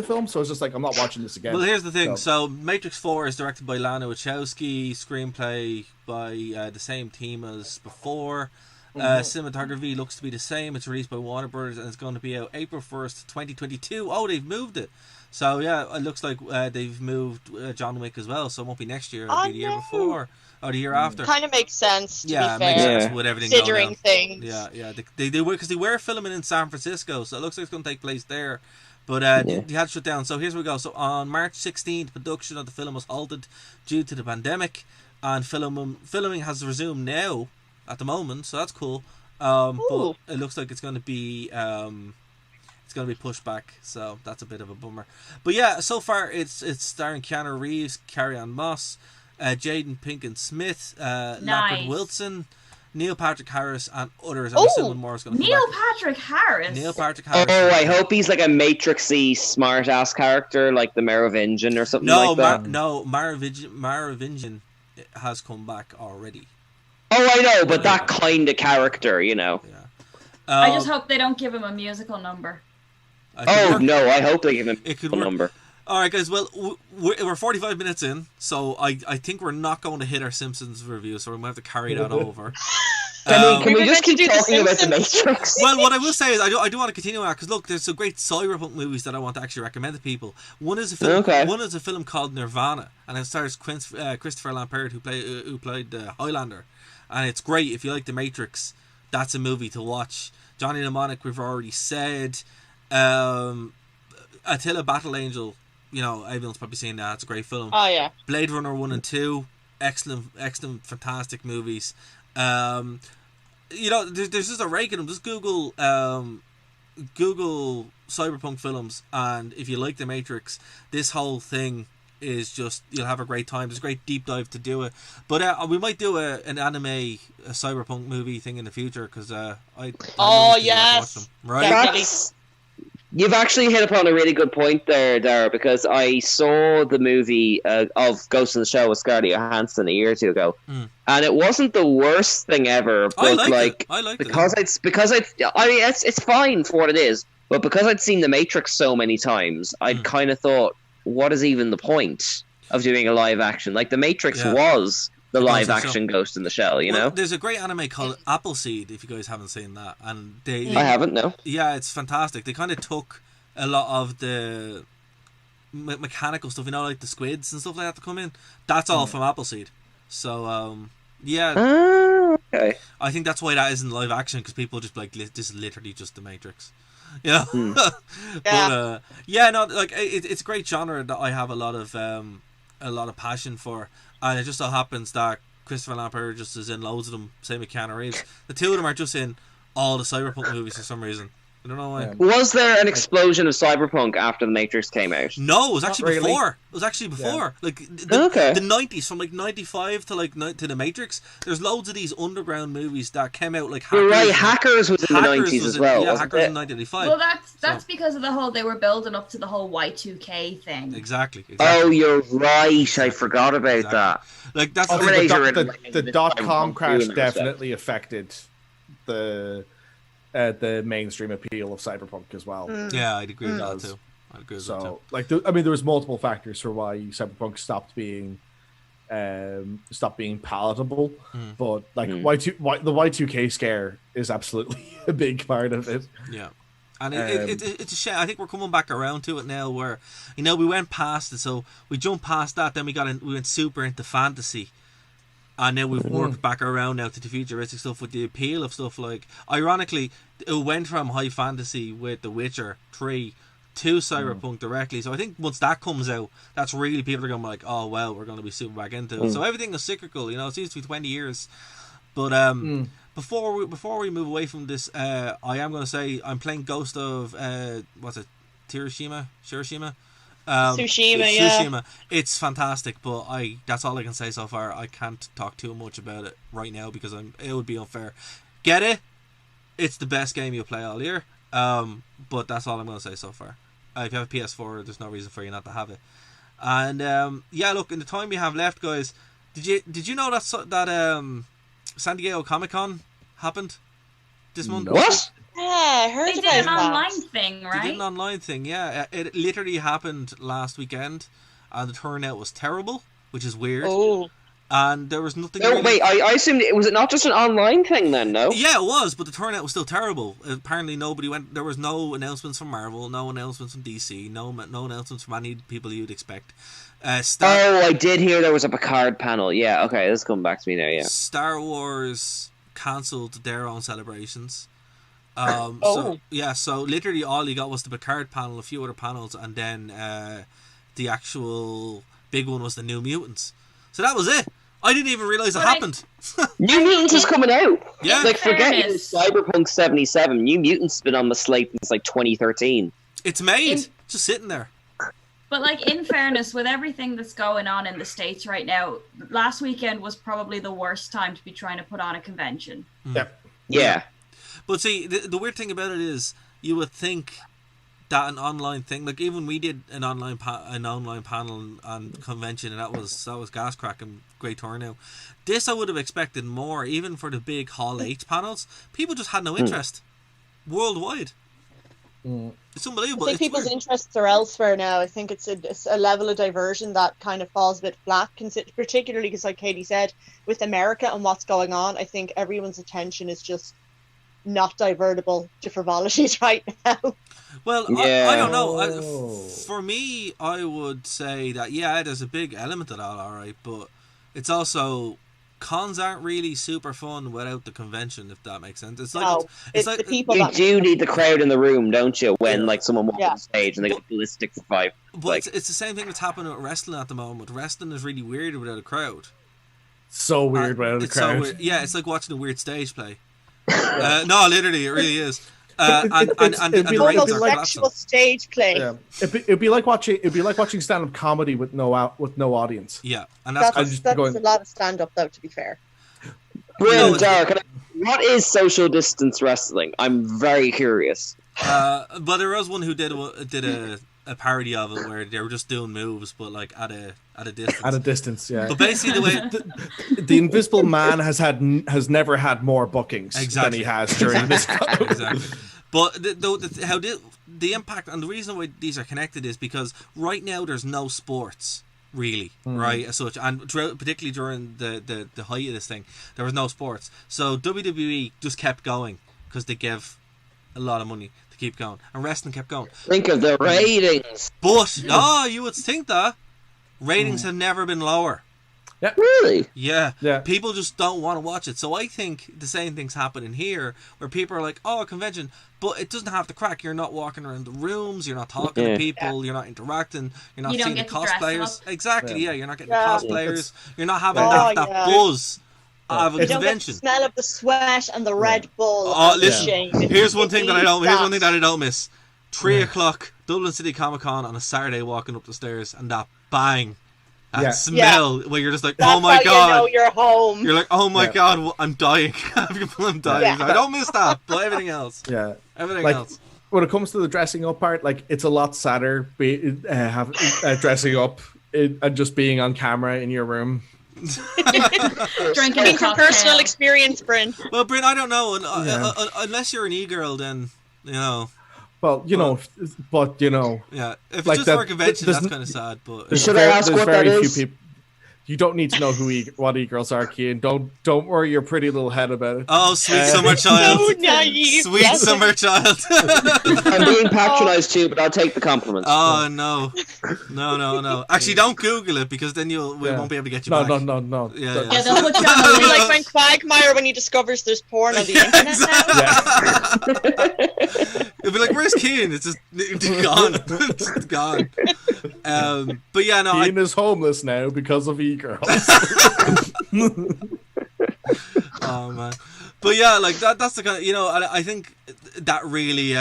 film, so I was just like, I'm not watching this again. Well, here's the thing. So- So, Matrix 4 is directed by Lana Wachowski, screenplay by the same team as before. Cinematography looks to be the same. It's released by Warner Brothers, and it's going to be out April 1st, 2022. Oh, they've moved it. So, yeah, it looks like they've moved John Wick as well, so it won't be next year. It'll be the year before, or the year after. Kind of makes sense, to Yeah, it be makes fair. sense with everything going Considering on. things. Yeah. They were, because they were filming in San Francisco, so it looks like it's going to take place there. But they had to shut down. So here's where we go. So on March 16th, production of the film was halted due to the pandemic, and filming has resumed now at the moment. So that's cool. But it looks like it's going to be pushed back. So that's a bit of a bummer. But yeah, so far it's starring Keanu Reeves, Carrie-Anne Moss, Jaden Pinkett-Smith, Lambert Wilson, Neil Patrick Harris, and others. And Sylvan Moore is going to come Neil back. Patrick Harris. Neil Patrick Harris. Oh, I hope he's like a Matrixy smart ass character, like the Merovingian or something like that. Merovingian has come back already. Oh, I know, but that kind of character, you know. Yeah. I just hope they don't give him a musical number. Oh no, I hope they give him It could a work. number. All right, guys. Well, we're 45 minutes in, so I think we're not going to hit our Simpsons review, so we might have to carry that over. Can we We just meant to keep do The talking about the Simpsons. Matrix? Well, what I will say is I do want to continue on because look, there's some great cyberpunk movies that I want to actually recommend to people. One is a film. Okay. One is a film called Nirvana, and it stars Christopher Lambert, who played Highlander, and it's great if you like The Matrix. That's a movie to watch. Johnny Mnemonic, we've already said. Attila Battle Angel, you know, everyone's probably seen that. It's a great film. Oh yeah. Blade Runner 1 and 2, excellent, fantastic movies. You know, there's just a rake in them. Just Google cyberpunk films, and if you like The Matrix, this whole thing is just, you'll have a great time. There's a great deep dive to do it. But we might do an anime, a cyberpunk movie thing in the future, because I Oh, really think yes. I'll watch them, right? Definitely. You've actually hit upon a really good point there, Darragh, because I saw the movie of Ghost in the Shell with Scarlett Johansson a year or two ago, and it wasn't the worst thing ever. But I liked it. because I mean, it's fine for what it is, but because I'd seen The Matrix so many times, I'd kind of thought, what is even the point of doing a live action? Like The Matrix was the live action Ghost in the Shell, you know? There's a great anime called Appleseed, if you guys haven't seen that. And I haven't, no. Yeah, it's fantastic. They kind of took a lot of the mechanical stuff, you know, like the squids and stuff like that to come in. That's all from Appleseed. So, yeah. Okay. I think that's why that isn't live action, because people just be like, this is literally just The Matrix. Yeah. But, yeah, no, like, it's a great genre that I have a lot of passion for. And it just so happens that Christopher Lambert just is in loads of them, same with Keanu Reeves. The two of them are just in all the cyberpunk movies for some reason. I don't know why. Was there an explosion of cyberpunk after The Matrix came out? No, it was actually really. before. It was actually before. Yeah. Like the 90s, from like 95 to The Matrix. There's loads of these underground movies that came out, like Hackers. You're right, Hackers was in the 90s as well. Yeah, wasn't Hackers it? in 1995. Well, that's because of the whole, they were building up to the whole Y2K thing. Exactly. Oh, you're right. I forgot about that. Like that's Also, the the dot-com crash doing that definitely affected the mainstream appeal of cyberpunk as well. Yeah, I'd agree with that too. I'd agree with that too. So, like, I mean, there was multiple factors for why cyberpunk stopped being palatable, but like the Y2K scare is absolutely a big part of it. Yeah. And it's a shame. I think we're coming back around to it now, where, you know, we went past it, so we jumped past that, then we went super into fantasy, and then we've worked back around now to the futuristic stuff with the appeal of stuff like, ironically, it went from high fantasy with The Witcher 3 to cyberpunk directly. So I think once that comes out, that's really, people are going to be like, oh well, we're going to be super back into it. So everything is cyclical, you know. It seems to be 20 years, but before we move away from this, I am going to say I'm playing Ghost of what's it, Tsushima. Tsushima, yeah. Tsushima. It's fantastic, but that's all I can say so far. I can't talk too much about it right now because it would be unfair. Get it? It's the best game you'll play all year. But that's all I'm going to say so far. If you have a PS4, there's no reason for you not to have it. And yeah, look, in the time we have left, guys, did you know that San Diego Comic-Con happened this month? What? Yeah, I heard They about did an that. online thing, They right? did an online thing, yeah. It literally happened last weekend, and the turnout was terrible, which is weird. Oh, And there was nothing. No, really... wait, I assumed was it not just an online thing then? No. Yeah, it was, but the turnout was still terrible. Apparently, nobody went. There was no announcements from Marvel, no announcements from DC, no announcements from any people you'd expect. I did hear there was a Picard panel. Yeah, okay, this is coming back to me now. Yeah. Star Wars cancelled their own celebrations. Oh. So literally all you got was the Picard panel, a few other panels, and then the actual big one was the New Mutants. So that was it. I didn't even realise it happened. New Mutants is coming out. Yeah. Like, forget Fairness. Cyberpunk 77. New Mutants has been on the slate since like 2013. It's made. Just sitting there. But like, in fairness, with everything that's going on in the States right now, last weekend was probably the worst time to be trying to put on a convention. Yeah. But see, the weird thing about it is, you would think that an online thing, like even we did an online panel and convention, and that was gas cracking, great turnout. This I would have expected more, even for the big Hall H panels. People just had no interest worldwide. It's I unbelievable. think It's people's weird. interests are elsewhere now. I think it's a level of diversion that kind of falls a bit flat, particularly because, like Katie said, with America and what's going on, I think everyone's attention is just not divertible to frivolities right now. Well, I Yeah. don't know. Oh. For me, I would say that, yeah, there's a big element of that, alright, but it's also, cons aren't really super fun without the convention, if that makes sense. It's like, No, it's it's like, the people You that do need the crowd in the room, don't you? When Yeah. like someone walks Yeah. on stage and they get ballistic for 5. but Like, it's the same thing that's happening with wrestling at the moment. Wrestling is really weird without a crowd. So weird without a It's so crowd. weird. Yeah, it's like watching a weird stage play. No, literally, it really is. It- And it'd be the like- ratings it'd are be like- collapsing. sexual stage play. Yeah. It'd be like watching stand-up comedy with no audience. Yeah, and that's That's, just that's going- a lot of stand up, though, to be fair. Brin, No, Darragh, what is social distance wrestling? I'm very curious. but there was one who did a parody of it where they were just doing moves, but like at a distance. At a distance, yeah. But basically, the way The Invisible Man has never had more bookings Exactly. than he has during this. exactly. But the impact and the reason why these are connected is because right now there's no sports really, right, as such, and particularly during the height of this thing, there was no sports. So WWE just kept going because they gave a lot of money to keep going, and wrestling kept going. Think of the ratings. But you would think that ratings have never been lower. Really? Yeah. Yeah. People just don't want to watch it. So I think the same thing's happening here, where people are like, "Oh, a convention," but it doesn't have the crack. You're not walking around the rooms. You're not talking to people. You're not interacting. You're not You don't seeing the get to dress cosplayers. up. Exactly. Yeah. You're not getting Yeah. the cosplayers. You're not having Oh, that yeah. buzz of a You don't get the convention. smell of the sweat and the Red Bull. Oh, and the listen. shame. Here's one thing that I don't. Here's one thing that. that I don't miss. 3 o'clock, Dublin City Comic Con on a Saturday, walking up the stairs, and that bang, that Yeah. smell where you're just like, That's oh my how god. you know you're home. You're like, oh my Yeah. god, I'm dying. I'm dying. Yeah. I don't miss that, but everything else. Yeah. Everything Like, else. when it comes to the dressing up part, like it's a lot sadder dressing up and just being on camera in your room. Drinking Speaking a from cocktail. personal experience, Brin. Well, Brin, I don't know. Yeah. Unless you're an e-girl, then, you know, Well, you know, but you know, yeah. If it's Like just that- for a convention, there's that's n- kind of sad, but... there's Should I ask there's what that very is? few people. You don't need to know what e-girls are, Cian. Don't worry your pretty little head about it. Oh, sweet summer child. So naive. Sweet Yes. summer child. I'm being patronised too, but I'll take the compliments. Oh, no. No. Actually, don't Google it, because then we Yeah. won't be able to get you No, back. no. Yeah, Yeah, they'll put you on It'll the be list. like when Quagmire, when he discovers there's porn on the internet now. Yeah. It'll be like, where's Cian? It's just gone. It's just gone. But yeah, no, Cian is homeless now because of e-girls. oh man. But yeah, like that's the kind of, you know, I think that really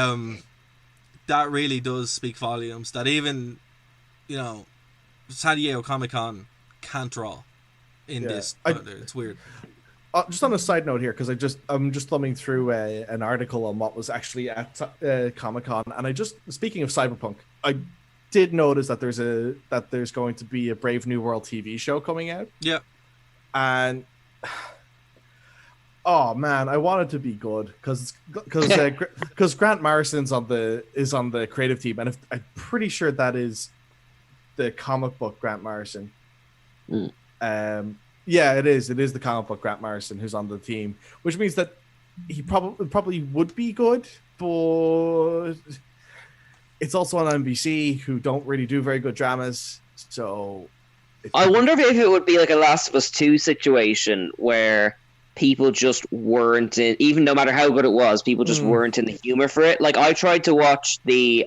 does speak volumes, that even, you know, San Diego Comic-Con can't draw in Yeah. this. It's weird. Just on a side note here, because I'm just thumbing through an article on what was actually at Comic-Con, and speaking of Cyberpunk, I did notice that there's going to be a Brave New World TV show coming out, Yeah. and oh man, I want it to be good because Grant Morrison's on the creative team, and I'm pretty sure that is the comic book Grant Morrison. Yeah, it is. It is the comic book Grant Morrison who's on the team, which means that he probably would be good, but it's also on NBC, who don't really do very good dramas. So I wonder if it would be like a Last of Us 2 situation where people just weren't in, even no matter how good it was, people just weren't in the humor for it. Like, I tried to watch the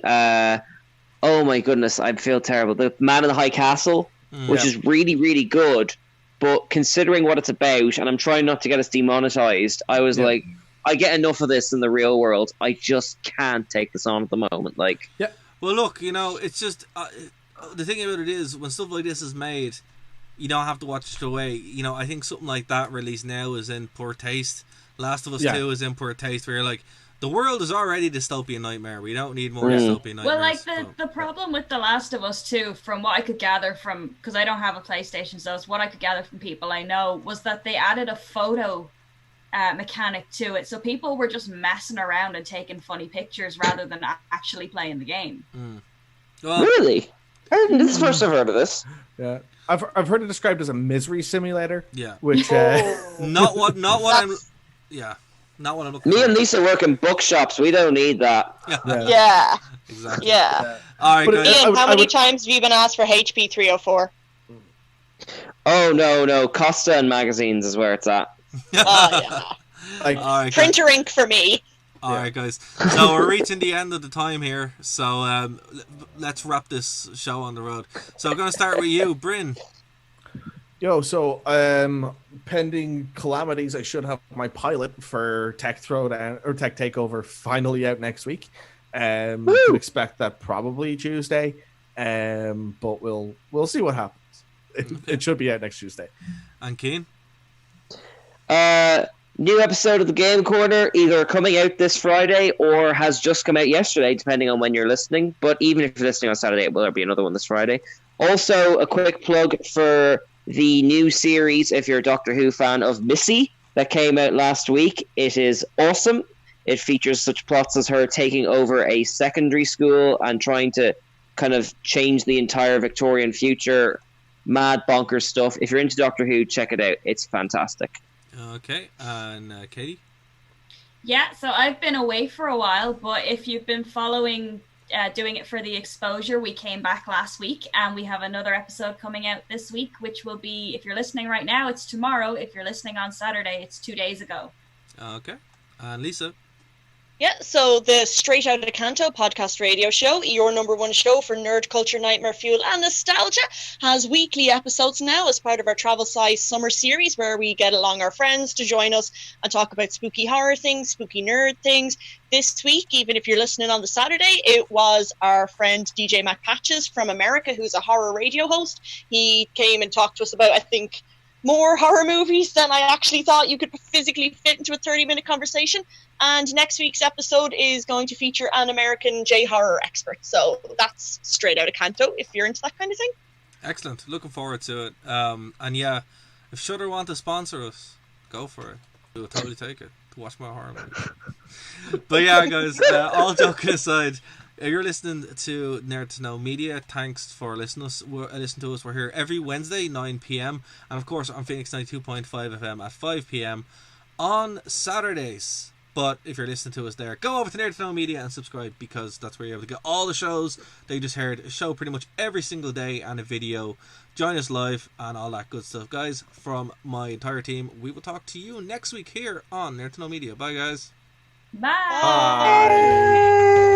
oh my goodness, I feel terrible, the Man in the High Castle, which is really, really good. But considering what it's about, and I'm trying not to get us demonetized, I was like, I get enough of this in the real world. I just can't take this on at the moment. Like, Well, look, you know, it's just the thing about it is, when stuff like this is made, you don't have to watch it away. You know, I think something like that released now is in poor taste. Last of Us 2 is in poor taste, where you're like, the world is already dystopian nightmare. We don't need more dystopian nightmares. Well, like the problem with The Last of Us 2, from what I could gather from, because I don't have a PlayStation, so it's what I could gather from people I know, was that they added a photo mechanic to it. So people were just messing around and taking funny pictures rather than actually playing the game. Well, Really? This is the first I've heard of this. Yeah, I've heard it described as a misery simulator. yeah. Which Not what I'm. That's- Yeah. Not what I'm looking Me for. and Lisa work in bookshops. We don't need that. Yeah. Exactly. Yeah. All right, But guys. Ian, I would- how I many would- times have you been asked for HP 304? Oh no, Costa and magazines is where it's at. Oh, yeah. like, All right, guys. Printer ink for me. All right, guys. So we're reaching the end of the time here. So let's wrap this show on the road. So I'm going to start with you, Brin. so pending calamities, I should have my pilot for Tech Throwdown or Tech Takeover finally out next week. Could expect that probably Tuesday. But we'll see what happens. It should be out next Tuesday. And Cian. New episode of the Game Corner either coming out this Friday or has just come out yesterday, depending on when you're listening. But even if you're listening on Saturday, will there be another one this Friday? Also, a quick plug for the new series, if you're a Doctor Who fan, of Missy that came out last week. It is awesome. It features such plots as her taking over a secondary school and trying to kind of change the entire Victorian future. Mad, bonkers stuff. If you're into Doctor Who, check it out. It's fantastic. Okay. And Katie. Yeah, so I've been away for a while, but if you've been following doing it for the exposure, we came back last week and we have another episode coming out this week, which will be, if you're listening right now, it's tomorrow. If you're listening on Saturday, it's 2 days ago. Okay. And Lisa. Yeah, so the Straight Outta Canto podcast radio show, your number one show for nerd culture, nightmare fuel, and nostalgia, has weekly episodes now as part of our travel size summer series where we get along our friends to join us and talk about spooky horror things, spooky nerd things. This week, even if you're listening on the Saturday, it was our friend DJ Mac Patches from America, who's a horror radio host. He came and talked to us about, I think, more horror movies than I actually thought you could physically fit into a 30-minute conversation. And next week's episode is going to feature an American J-horror expert. So that's Straight Outta Canto, if you're into that kind of thing. Excellent. Looking forward to it. And yeah, if Shudder want to sponsor us, go for it. We'll totally take it to watch my horror movie. But yeah, guys, all joking aside, you're listening to Nerd to Know Media. Thanks for listening to us. We're here every Wednesday, 9 p.m. And of course, on Phoenix 92.5 FM at 5 p.m. on Saturdays. But if you're listening to us there, go over to Nerd to Know Media and subscribe, because that's where you're able to get all the shows that you just heard. A show pretty much every single day and a video. Join us live and all that good stuff. Guys, from my entire team, we will talk to you next week here on Nerd to Know Media. Bye, guys. Bye. Bye.